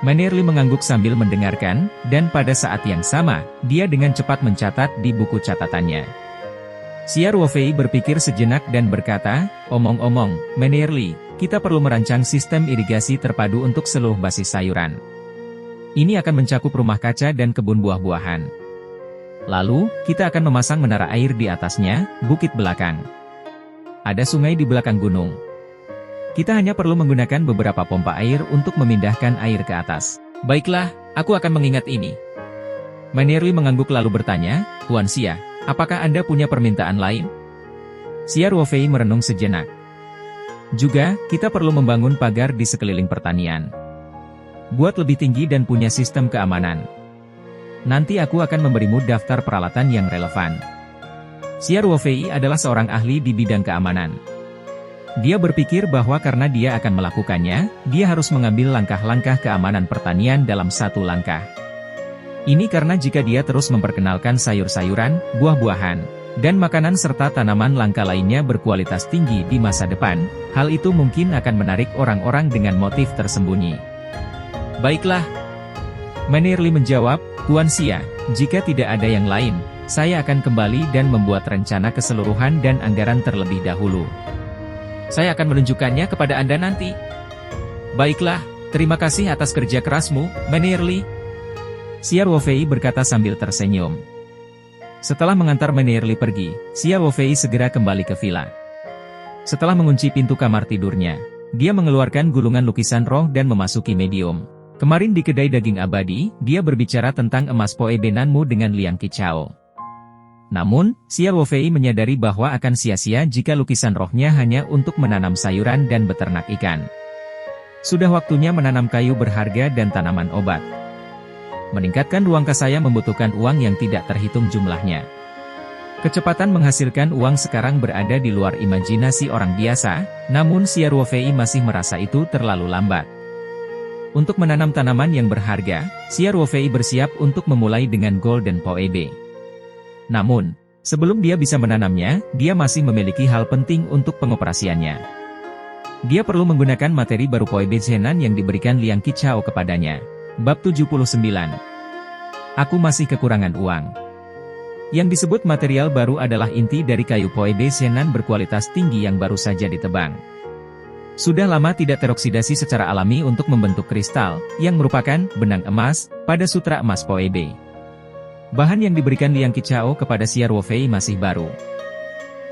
Manierli mengangguk sambil mendengarkan, dan pada saat yang sama, dia dengan cepat mencatat di buku catatannya. Xiao Ruofei berpikir sejenak dan berkata, "Omong-omong, Manierli, kita perlu merancang sistem irigasi terpadu untuk seluruh basis sayuran. Ini akan mencakup rumah kaca dan kebun buah-buahan. Lalu, kita akan memasang menara air di atasnya, bukit belakang. Ada sungai di belakang gunung. Kita hanya perlu menggunakan beberapa pompa air untuk memindahkan air ke atas." "Baiklah, aku akan mengingat ini." Manierli mengangguk lalu bertanya, "Tuan Xia, apakah Anda punya permintaan lain?" Xiao Ruofei merenung sejenak. "Juga, kita perlu membangun pagar di sekeliling pertanian. Buat lebih tinggi dan punya sistem keamanan. Nanti aku akan memberimu daftar peralatan yang relevan." Xiao Ruofei adalah seorang ahli di bidang keamanan. Dia berpikir bahwa karena dia akan melakukannya, dia harus mengambil langkah-langkah keamanan pertanian dalam satu langkah. Ini karena jika dia terus memperkenalkan sayur-sayuran, buah-buahan, dan makanan serta tanaman langka lainnya berkualitas tinggi di masa depan, hal itu mungkin akan menarik orang-orang dengan motif tersembunyi. "Baiklah," Manierli menjawab, "Tuan Xia, jika tidak ada yang lain, saya akan kembali dan membuat rencana keseluruhan dan anggaran terlebih dahulu. Saya akan menunjukkannya kepada Anda nanti." "Baiklah, terima kasih atas kerja kerasmu, Manierli," Xiao Ruofei berkata sambil tersenyum. Setelah mengantar Manierli pergi, Xiao Ruofei segera kembali ke villa. Setelah mengunci pintu kamar tidurnya, dia mengeluarkan gulungan lukisan roh dan memasuki medium. Kemarin di kedai daging abadi, dia berbicara tentang emas Poebe Nanmu dengan Liang Qichao. Namun, Xiao Ruofei menyadari bahwa akan sia-sia jika lukisan rohnya hanya untuk menanam sayuran dan beternak ikan. Sudah waktunya menanam kayu berharga dan tanaman obat. Meningkatkan ruang kasaya membutuhkan uang yang tidak terhitung jumlahnya. Kecepatan menghasilkan uang sekarang berada di luar imajinasi orang biasa, namun Xiao Ruofei masih merasa itu terlalu lambat. Untuk menanam tanaman yang berharga, Xiao Ruofei bersiap untuk memulai dengan Golden Poebe. Namun, sebelum dia bisa menanamnya, dia masih memiliki hal penting untuk pengoperasiannya. Dia perlu menggunakan materi baru Poebe Shenan yang diberikan Liang Qichao kepadanya. Bab 79. Aku masih kekurangan uang. Yang disebut material baru adalah inti dari kayu Poebe Shenan berkualitas tinggi yang baru saja ditebang. Sudah lama tidak teroksidasi secara alami untuk membentuk kristal, yang merupakan benang emas, pada sutra emas Poebe. Bahan yang diberikan Liang Qichao kepada Xiao Ruofei masih baru.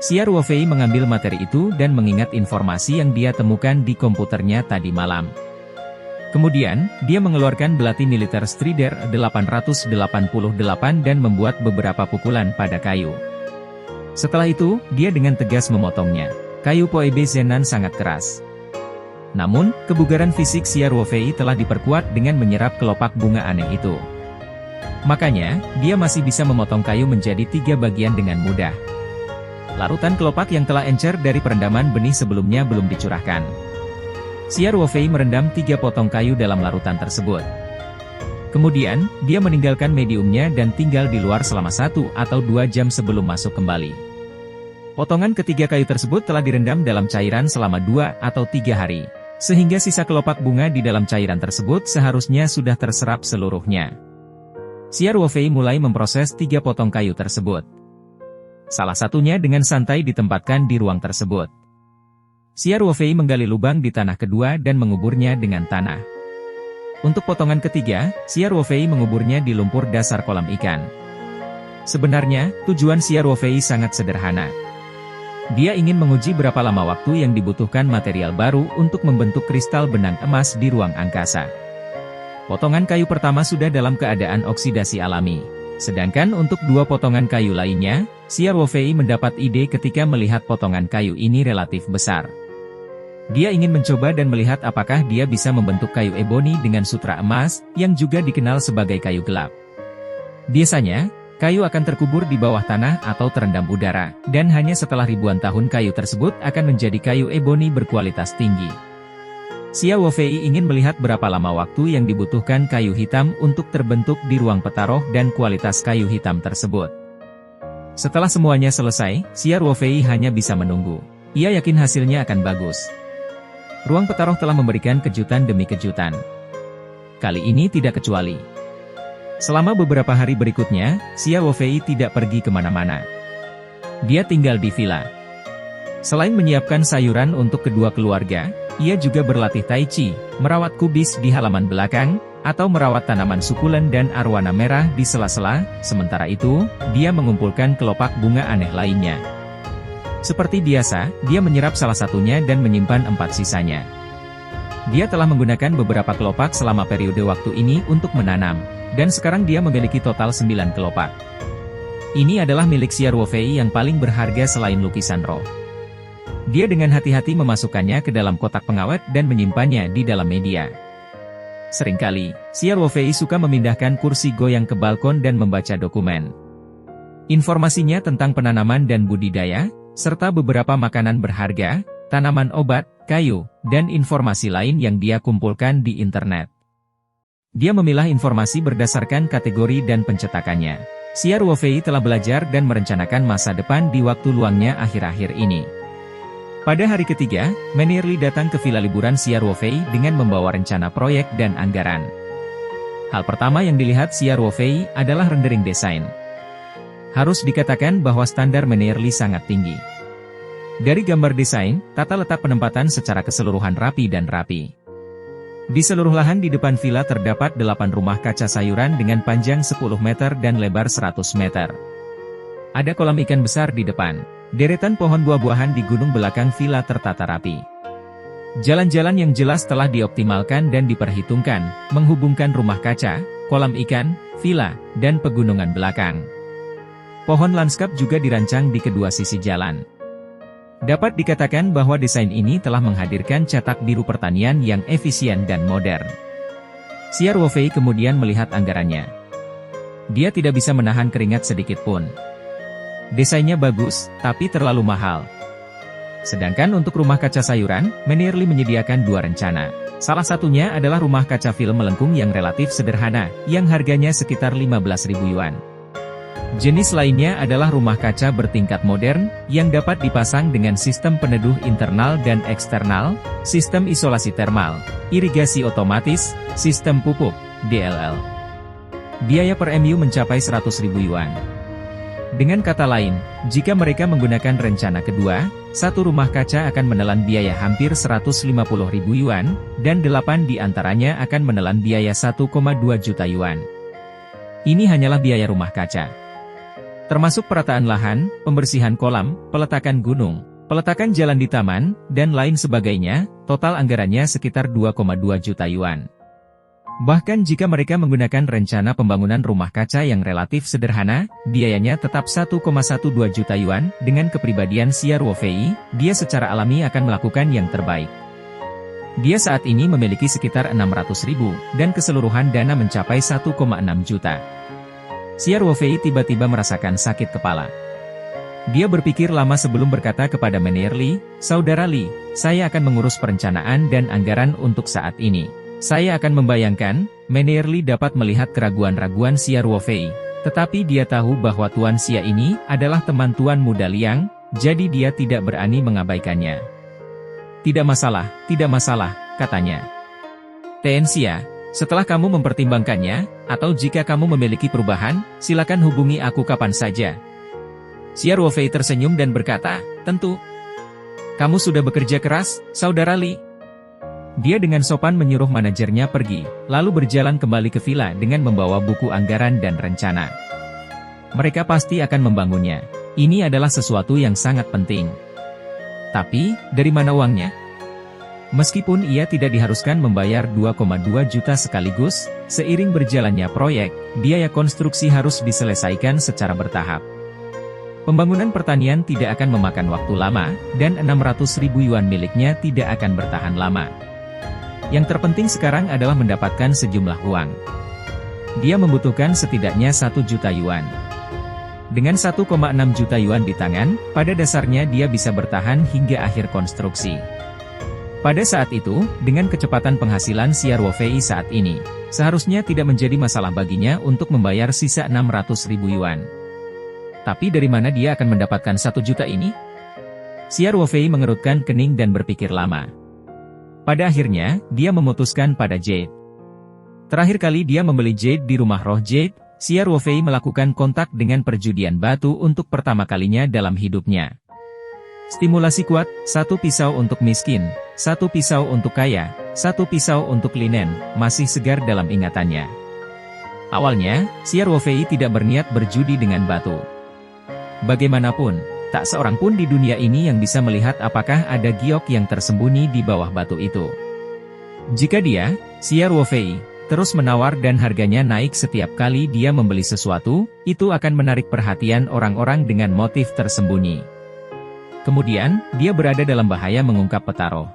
Xiao Ruofei mengambil materi itu dan mengingat informasi yang dia temukan di komputernya tadi malam. Kemudian, dia mengeluarkan belati militer Strider 888 dan membuat beberapa pukulan pada kayu. Setelah itu, dia dengan tegas memotongnya. Kayu Poebe Shenan sangat keras. Namun, kebugaran fisik Xiao Ruofei telah diperkuat dengan menyerap kelopak bunga aneh itu. Makanya, dia masih bisa memotong kayu menjadi 3 bagian dengan mudah. Larutan kelopak yang telah encer dari perendaman benih sebelumnya belum dicurahkan. Xiao Ruofei merendam 3 potong kayu dalam larutan tersebut. Kemudian, dia meninggalkan mediumnya dan tinggal di luar selama 1 atau 2 jam sebelum masuk kembali. Potongan ketiga kayu tersebut telah direndam dalam cairan selama 2 atau 3 hari, sehingga sisa kelopak bunga di dalam cairan tersebut seharusnya sudah terserap seluruhnya. Xiao Ruofei mulai memproses 3 potong kayu tersebut. Salah satunya dengan santai ditempatkan di ruang tersebut. Xiao Ruofei menggali lubang di tanah kedua dan menguburnya dengan tanah. Untuk potongan ketiga, Xiao Ruofei menguburnya di lumpur dasar kolam ikan. Sebenarnya, tujuan Xiao Ruofei sangat sederhana. Dia ingin menguji berapa lama waktu yang dibutuhkan material baru untuk membentuk kristal benang emas di ruang angkasa. Potongan kayu pertama sudah dalam keadaan oksidasi alami. Sedangkan untuk 2 potongan kayu lainnya, Xiao Ruofei mendapat ide ketika melihat potongan kayu ini relatif besar. Dia ingin mencoba dan melihat apakah dia bisa membentuk kayu eboni dengan sutra emas, yang juga dikenal sebagai kayu gelap. Biasanya, kayu akan terkubur di bawah tanah atau terendam udara, dan hanya setelah ribuan tahun kayu tersebut akan menjadi kayu eboni berkualitas tinggi. Xiao Ruofei ingin melihat berapa lama waktu yang dibutuhkan kayu hitam untuk terbentuk di ruang petaroh dan kualitas kayu hitam tersebut. Setelah semuanya selesai, Xiao Ruofei hanya bisa menunggu. Ia yakin hasilnya akan bagus. Ruang petaroh telah memberikan kejutan demi kejutan. Kali ini tidak kecuali. Selama beberapa hari berikutnya, Xiao Ruofei tidak pergi kemana-mana. Dia tinggal di villa. Selain menyiapkan sayuran untuk kedua keluarga, ia juga berlatih tai chi, merawat kubis di halaman belakang, atau merawat tanaman sukulen dan arwana merah di sela-sela. Sementara itu, dia mengumpulkan kelopak bunga aneh lainnya. Seperti biasa, dia menyerap salah satunya dan menyimpan 4 sisanya. Dia telah menggunakan beberapa kelopak selama periode waktu ini untuk menanam, dan sekarang dia memiliki total 9 kelopak. Ini adalah milik Xiao Ruofei yang paling berharga selain lukisan roh. Dia dengan hati-hati memasukkannya ke dalam kotak pengawet dan menyimpannya di dalam media. Seringkali, Xiao Ruofei suka memindahkan kursi goyang ke balkon dan membaca dokumen. Informasinya tentang penanaman dan budidaya, serta beberapa makanan berharga, tanaman obat, kayu, dan informasi lain yang dia kumpulkan di internet. Dia memilah informasi berdasarkan kategori dan pencetakannya. Xiao Ruofei telah belajar dan merencanakan masa depan di waktu luangnya akhir-akhir ini. Pada hari ketiga, Manierli datang ke villa liburan Xiao Ruofei dengan membawa rencana proyek dan anggaran. Hal pertama yang dilihat Xiao Ruofei adalah rendering desain. Harus dikatakan bahwa standar Manierli sangat tinggi. Dari gambar desain, tata letak penempatan secara keseluruhan rapi dan rapi. Di seluruh lahan di depan villa terdapat 8 rumah kaca sayuran dengan panjang 10 meter dan lebar 100 meter. Ada kolam ikan besar di depan. Deretan pohon buah-buahan di gunung belakang villa tertata rapi. Jalan-jalan yang jelas telah dioptimalkan dan diperhitungkan, menghubungkan rumah kaca, kolam ikan, villa, dan pegunungan belakang. Pohon lanskap juga dirancang di kedua sisi jalan. Dapat dikatakan bahwa desain ini telah menghadirkan cetak biru pertanian yang efisien dan modern. Xiao Ruofei kemudian melihat anggarannya. Dia tidak bisa menahan keringat sedikit pun. Desainnya bagus, tapi terlalu mahal. Sedangkan untuk rumah kaca sayuran, Manierli menyediakan 2 rencana. Salah satunya adalah rumah kaca film melengkung yang relatif sederhana, yang harganya sekitar 15.000 yuan. Jenis lainnya adalah rumah kaca bertingkat modern, yang dapat dipasang dengan sistem peneduh internal dan eksternal, sistem isolasi termal, irigasi otomatis, sistem pupuk, DLL. Biaya per MU mencapai 100.000 yuan. Dengan kata lain, jika mereka menggunakan rencana kedua, satu rumah kaca akan menelan biaya hampir 150.000 yuan, dan 8 di antaranya akan menelan biaya 1,2 juta yuan. Ini hanyalah biaya rumah kaca. Termasuk perataan lahan, pembersihan kolam, peletakan gunung, peletakan jalan di taman, dan lain sebagainya, total anggarannya sekitar 2,2 juta yuan. Bahkan jika mereka menggunakan rencana pembangunan rumah kaca yang relatif sederhana, biayanya tetap 1,12 juta yuan. Dengan kepribadian Xiao Ruofei, dia secara alami akan melakukan yang terbaik. Dia saat ini memiliki sekitar 600.000, dan keseluruhan dana mencapai 1,6 juta. Xiao Ruofei tiba-tiba merasakan sakit kepala. Dia berpikir lama sebelum berkata kepada Menier Li, "Saudara Li, saya akan mengurus perencanaan dan anggaran untuk saat ini. Saya akan membayangkan." Menier Li dapat melihat keraguan-raguan Xia Ruofei, tetapi dia tahu bahwa Tuan Xia ini adalah teman Tuan Muda Liang, jadi dia tidak berani mengabaikannya. Tidak masalah, katanya. Tn Xia, setelah kamu mempertimbangkannya, atau jika kamu memiliki perubahan, silakan hubungi aku kapan saja. Xia Ruofei tersenyum dan berkata, "Tentu. Kamu sudah bekerja keras, Saudara Li." Dia dengan sopan menyuruh manajernya pergi, lalu berjalan kembali ke villa dengan membawa buku anggaran dan rencana. Mereka pasti akan membangunnya. Ini adalah sesuatu yang sangat penting. Tapi, dari mana uangnya? Meskipun ia tidak diharuskan membayar 2,2 juta sekaligus, seiring berjalannya proyek, biaya konstruksi harus diselesaikan secara bertahap. Pembangunan pertanian tidak akan memakan waktu lama, dan 600.000 yuan miliknya tidak akan bertahan lama. Yang terpenting sekarang adalah mendapatkan sejumlah uang. Dia membutuhkan setidaknya 1 juta yuan. Dengan 1,6 juta yuan di tangan, pada dasarnya dia bisa bertahan hingga akhir konstruksi. Pada saat itu, dengan kecepatan penghasilan Xia Ruofei saat ini, seharusnya tidak menjadi masalah baginya untuk membayar sisa 600.000 yuan. Tapi dari mana dia akan mendapatkan 1 juta ini? Xia Ruofei mengerutkan kening dan berpikir lama. Pada akhirnya, dia memutuskan pada Jade. Terakhir kali dia membeli Jade di rumah roh Jade, Xia Ruofei melakukan kontak dengan perjudian batu untuk pertama kalinya dalam hidupnya. Stimulasi kuat, 1 pisau untuk miskin, 1 pisau untuk kaya, 1 pisau untuk linen, masih segar dalam ingatannya. Awalnya, Xia Ruofei tidak berniat berjudi dengan batu. Bagaimanapun, tak seorang pun di dunia ini yang bisa melihat apakah ada giok yang tersembunyi di bawah batu itu. Jika dia, Xia Ruofei, terus menawar dan harganya naik setiap kali dia membeli sesuatu, itu akan menarik perhatian orang-orang dengan motif tersembunyi. Kemudian, dia berada dalam bahaya mengungkap peta roh.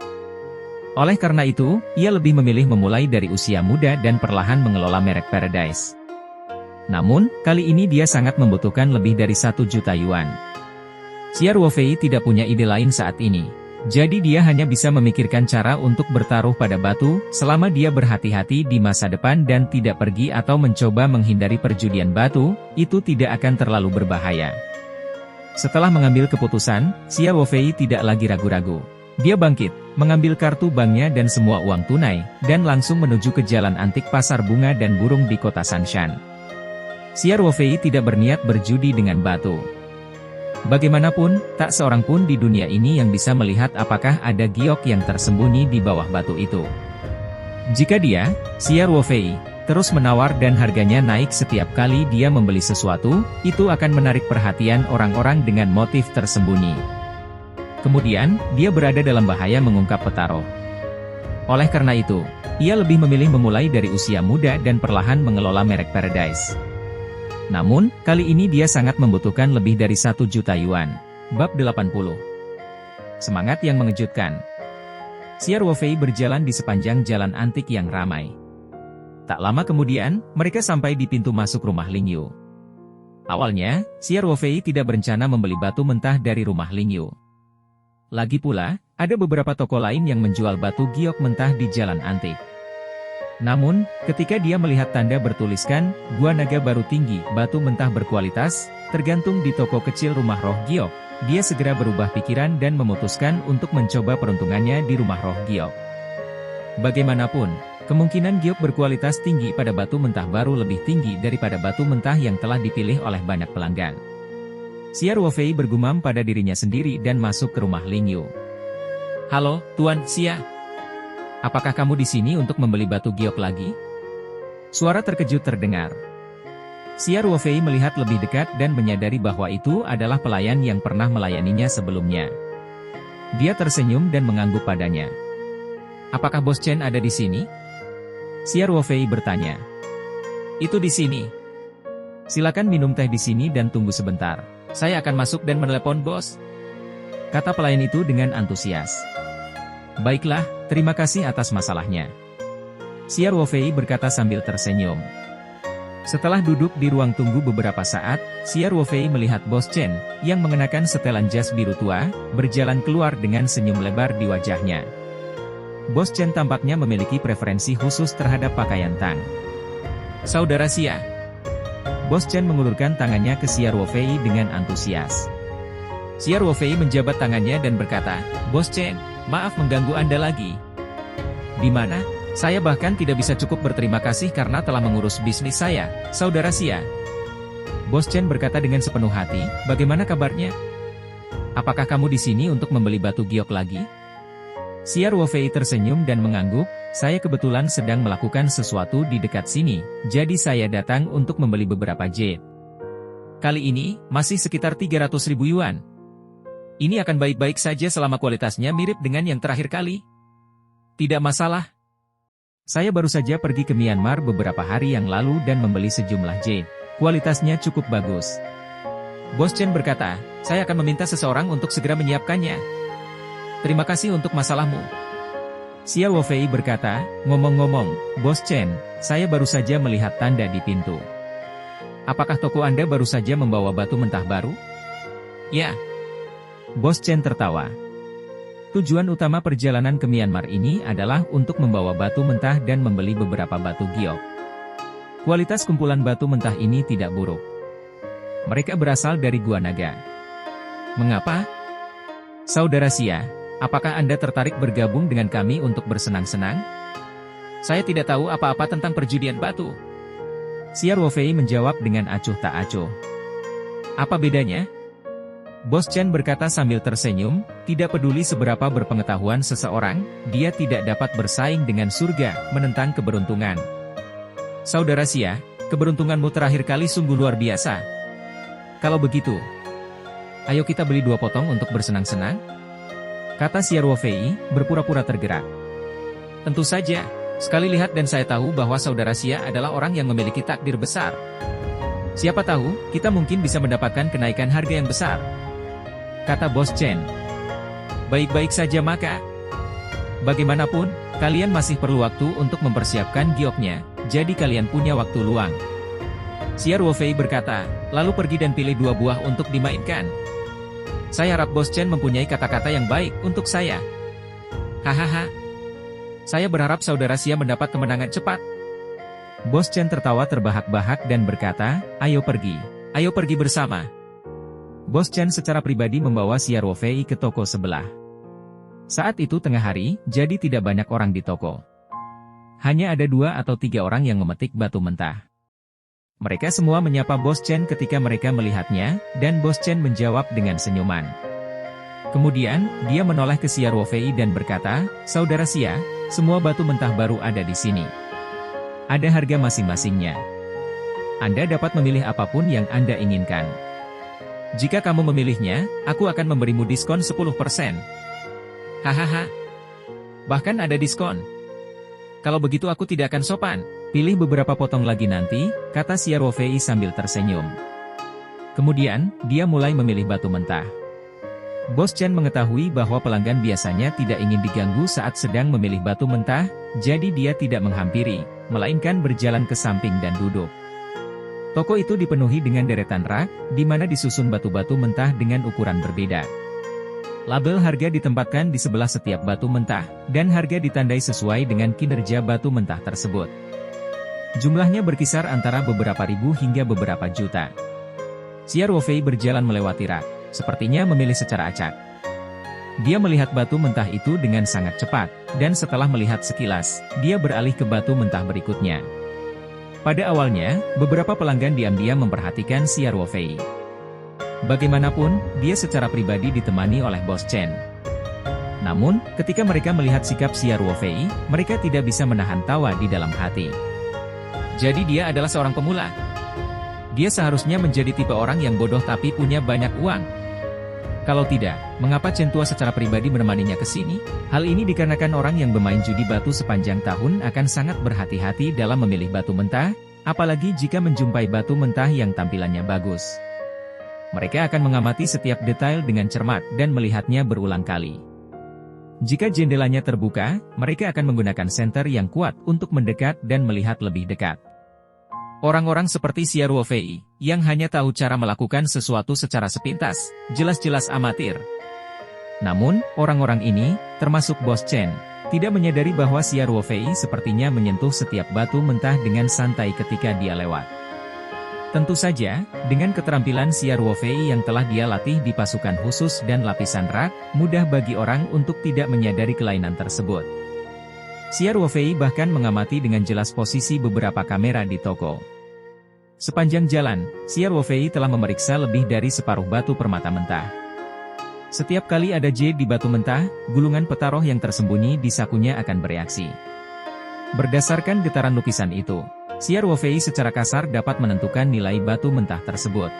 Oleh karena itu, ia lebih memilih memulai dari usia muda dan perlahan mengelola merek Paradise. Namun, kali ini dia sangat membutuhkan lebih dari 1 juta yuan. Xia Ruofei tidak punya ide lain saat ini. Jadi dia hanya bisa memikirkan cara untuk bertaruh pada batu, selama dia berhati-hati di masa depan dan tidak pergi atau mencoba menghindari perjudian batu, itu tidak akan terlalu berbahaya. Setelah mengambil keputusan, Xia Ruofei tidak lagi ragu-ragu. Dia bangkit, mengambil kartu banknya dan semua uang tunai, dan langsung menuju ke jalan antik pasar bunga dan burung di kota Sanshan. Xia Ruofei tidak berniat berjudi dengan batu. Bagaimanapun, tak seorang pun di dunia ini yang bisa melihat apakah ada giok yang tersembunyi di bawah batu itu. Jika dia, Xia Ruofei, terus menawar dan harganya naik setiap kali dia membeli sesuatu, itu akan menarik perhatian orang-orang dengan motif tersembunyi. Kemudian, dia berada dalam bahaya mengungkap peta roh. Oleh karena itu, ia lebih memilih memulai dari usia muda dan perlahan mengelola merek Paradise. Namun, kali ini dia sangat membutuhkan lebih dari 1 juta yuan. Bab 80. Semangat yang mengejutkan. Xia Ruofei berjalan di sepanjang jalan antik yang ramai. Tak lama kemudian, mereka sampai di pintu masuk rumah Ling Yu. Awalnya, Xia Ruofei tidak berencana membeli batu mentah dari rumah Ling Yu. Lagi pula, ada beberapa toko lain yang menjual batu giok mentah di jalan antik. Namun, ketika dia melihat tanda bertuliskan, Gua Naga Baru Tinggi, batu mentah berkualitas, tergantung di toko kecil rumah roh giok, dia segera berubah pikiran dan memutuskan untuk mencoba peruntungannya di rumah roh giok. Bagaimanapun, kemungkinan giok berkualitas tinggi pada batu mentah baru lebih tinggi daripada batu mentah yang telah dipilih oleh banyak pelanggan. Xia Ruofei bergumam pada dirinya sendiri dan masuk ke rumah Ling Yu. "Halo, Tuan Xia. Apakah kamu di sini untuk membeli batu giok lagi?" Suara terkejut terdengar. Xia Ruofei melihat lebih dekat dan menyadari bahwa itu adalah pelayan yang pernah melayaninya sebelumnya. Dia tersenyum dan mengangguk padanya. "Apakah Bos Chen ada di sini?" Xia Ruofei bertanya. "Itu di sini. Silakan minum teh di sini dan tunggu sebentar. Saya akan masuk dan menelepon bos," kata pelayan itu dengan antusias. "Baiklah, terima kasih atas masalahnya," Xia Ruofei berkata sambil tersenyum. Setelah duduk di ruang tunggu beberapa saat, Xia Ruofei melihat Bos Chen, yang mengenakan setelan jas biru tua, berjalan keluar dengan senyum lebar di wajahnya. Bos Chen tampaknya memiliki preferensi khusus terhadap pakaian Tang. Saudara Xia. Bos Chen mengulurkan tangannya ke Xia Ruofei dengan antusias. Xia Ruofei menjabat tangannya dan berkata, Bos Chen, maaf mengganggu Anda lagi. Di mana? Saya bahkan tidak bisa cukup berterima kasih karena telah mengurus bisnis saya, Saudara Xia. Bos Chen berkata dengan sepenuh hati, bagaimana kabarnya? Apakah kamu di sini untuk membeli batu giok lagi? Xia Ruofei tersenyum dan mengangguk, saya kebetulan sedang melakukan sesuatu di dekat sini, jadi saya datang untuk membeli beberapa jade. Kali ini, masih sekitar 300.000 yuan. Ini akan baik-baik saja selama kualitasnya mirip dengan yang terakhir kali. Tidak masalah. Saya baru saja pergi ke Myanmar beberapa hari yang lalu dan membeli sejumlah jade. Kualitasnya cukup bagus. Bos Chen berkata, saya akan meminta seseorang untuk segera menyiapkannya. Terima kasih untuk masalahmu. Xia Ruofei berkata, ngomong-ngomong, Bos Chen, saya baru saja melihat tanda di pintu. Apakah toko Anda baru saja membawa batu mentah baru? Ya. Bos Chen tertawa. Tujuan utama perjalanan ke Myanmar ini adalah untuk membawa batu mentah dan membeli beberapa batu giok. Kualitas kumpulan batu mentah ini tidak buruk. Mereka berasal dari Gua Naga. Mengapa? Saudara Xia, apakah Anda tertarik bergabung dengan kami untuk bersenang-senang? Saya tidak tahu apa-apa tentang perjudian batu. Xia Ruofei menjawab dengan acuh tak acuh. Apa bedanya? Bos Chen berkata sambil tersenyum, tidak peduli seberapa berpengetahuan seseorang, dia tidak dapat bersaing dengan surga, menentang keberuntungan. Saudara Xia, keberuntunganmu terakhir kali sungguh luar biasa. Kalau begitu, ayo kita beli 2 potong untuk bersenang-senang? Kata Xia Ruofei, berpura-pura tergerak. Tentu saja, sekali lihat dan saya tahu bahwa Saudara Xia adalah orang yang memiliki takdir besar. Siapa tahu, kita mungkin bisa mendapatkan kenaikan harga yang besar. Kata Bos Chen. Baik-baik saja maka. Bagaimanapun, kalian masih perlu waktu untuk mempersiapkan gioknya, jadi kalian punya waktu luang. Xia Ruofei berkata, lalu pergi dan pilih 2 buah untuk dimainkan. Saya harap Bos Chen mempunyai kata-kata yang baik untuk saya. Hahaha. Saya berharap Saudara Xia mendapat kemenangan cepat. Bos Chen tertawa terbahak-bahak dan berkata, ayo pergi bersama. Bos Chen secara pribadi membawa Xia Ruofei ke toko sebelah. Saat itu tengah hari, jadi tidak banyak orang di toko. Hanya ada 2 atau 3 orang yang memetik batu mentah. Mereka semua menyapa Bos Chen ketika mereka melihatnya, dan Bos Chen menjawab dengan senyuman. Kemudian, dia menoleh ke Xia Ruofei dan berkata, Saudara Xia, semua batu mentah baru ada di sini. Ada harga masing-masingnya. Anda dapat memilih apapun yang Anda inginkan. Jika kamu memilihnya, aku akan memberimu diskon 10%. Hahaha. Bahkan ada diskon. Kalau begitu aku tidak akan sopan. Pilih beberapa potong lagi nanti, kata Xia Ruofei sambil tersenyum. Kemudian, dia mulai memilih batu mentah. Bos Chen mengetahui bahwa pelanggan biasanya tidak ingin diganggu saat sedang memilih batu mentah, jadi dia tidak menghampiri, melainkan berjalan ke samping dan duduk. Toko itu dipenuhi dengan deretan rak, di mana disusun batu-batu mentah dengan ukuran berbeda. Label harga ditempatkan di sebelah setiap batu mentah, dan harga ditandai sesuai dengan kinerja batu mentah tersebut. Jumlahnya berkisar antara beberapa ribu hingga beberapa juta. Xia Ruofei berjalan melewati rak, sepertinya memilih secara acak. Dia melihat batu mentah itu dengan sangat cepat, dan setelah melihat sekilas, dia beralih ke batu mentah berikutnya. Pada awalnya, beberapa pelanggan diam-diam memperhatikan Xia Ruofei. Bagaimanapun, dia secara pribadi ditemani oleh Bos Chen. Namun, ketika mereka melihat sikap Xia Ruofei, mereka tidak bisa menahan tawa di dalam hati. Jadi dia adalah seorang pemula. Dia seharusnya menjadi tipe orang yang bodoh tapi punya banyak uang. Kalau tidak, mengapa Chen Tua secara pribadi menemaninya ke sini? Hal ini dikarenakan orang yang bermain judi batu sepanjang tahun akan sangat berhati-hati dalam memilih batu mentah, apalagi jika menjumpai batu mentah yang tampilannya bagus. Mereka akan mengamati setiap detail dengan cermat dan melihatnya berulang kali. Jika jendelanya terbuka, mereka akan menggunakan senter yang kuat untuk mendekat dan melihat lebih dekat. Orang-orang seperti Xia Ruofei, yang hanya tahu cara melakukan sesuatu secara sepintas, jelas-jelas amatir. Namun, orang-orang ini, termasuk Bos Chen, tidak menyadari bahwa Xia Ruofei sepertinya menyentuh setiap batu mentah dengan santai ketika dia lewat. Tentu saja, dengan keterampilan Xia Ruofei yang telah dia latih di pasukan khusus dan lapisan rak, mudah bagi orang untuk tidak menyadari kelainan tersebut. Xia Ruofei bahkan mengamati dengan jelas posisi beberapa kamera di toko. Sepanjang jalan, Xia Ruofei telah memeriksa lebih dari separuh batu permata mentah. Setiap kali ada J di batu mentah, gulungan peta roh yang tersembunyi di sakunya akan bereaksi. Berdasarkan getaran lukisan itu, Xia Ruofei secara kasar dapat menentukan nilai batu mentah tersebut.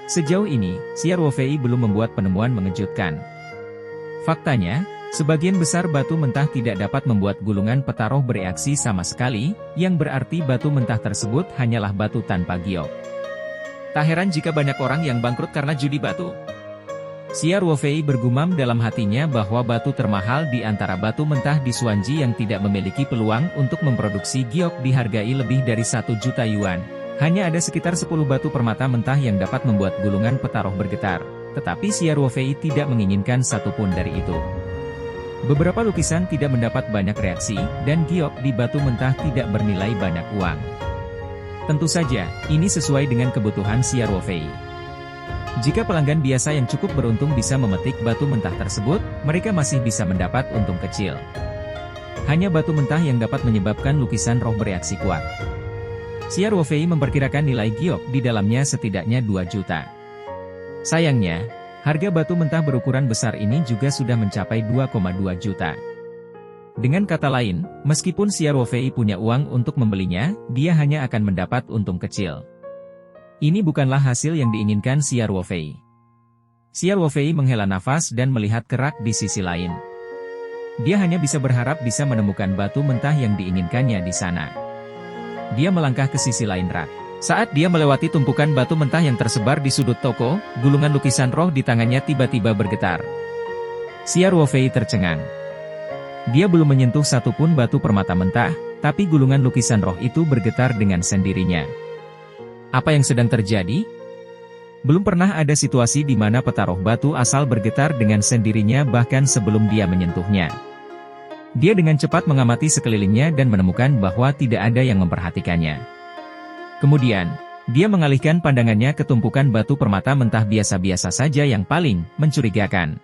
Sejauh ini, Xia Ruofei belum membuat penemuan mengejutkan. Faktanya, sebagian besar batu mentah tidak dapat membuat gulungan peta roh bereaksi sama sekali, yang berarti batu mentah tersebut hanyalah batu tanpa giok. Tak heran jika banyak orang yang bangkrut karena judi batu. Xia Ruofei bergumam dalam hatinya bahwa batu termahal di antara batu mentah di Xuanji yang tidak memiliki peluang untuk memproduksi giok dihargai lebih dari 1 juta yuan. Hanya ada sekitar 10 batu permata mentah yang dapat membuat gulungan peta roh bergetar. Tetapi Xia Ruofei tidak menginginkan satupun dari itu. Beberapa lukisan tidak mendapat banyak reaksi, dan giok di batu mentah tidak bernilai banyak uang. Tentu saja, ini sesuai dengan kebutuhan Xia Ruofei. Jika pelanggan biasa yang cukup beruntung bisa memetik batu mentah tersebut, mereka masih bisa mendapat untung kecil. Hanya batu mentah yang dapat menyebabkan lukisan roh bereaksi kuat. Xia Ruofei memperkirakan nilai giok di dalamnya setidaknya 2 juta. Sayangnya, harga batu mentah berukuran besar ini juga sudah mencapai 2,2 juta. Dengan kata lain, meskipun Xia Ruofei punya uang untuk membelinya, dia hanya akan mendapat untung kecil. Ini bukanlah hasil yang diinginkan Xia Ruofei. Xia Ruofei menghela nafas dan melihat ke rak di sisi lain. Dia hanya bisa berharap bisa menemukan batu mentah yang diinginkannya di sana. Dia melangkah ke sisi lain rak. Saat dia melewati tumpukan batu mentah yang tersebar di sudut toko, gulungan lukisan roh di tangannya tiba-tiba bergetar. Xia Ruofei tercengang. Dia belum menyentuh satupun batu permata mentah, tapi gulungan lukisan roh itu bergetar dengan sendirinya. Apa yang sedang terjadi? Belum pernah ada situasi di mana peta roh batu asal bergetar dengan sendirinya bahkan sebelum dia menyentuhnya. Dia dengan cepat mengamati sekelilingnya dan menemukan bahwa tidak ada yang memperhatikannya. Kemudian, dia mengalihkan pandangannya ke tumpukan batu permata mentah biasa-biasa saja yang paling mencurigakan.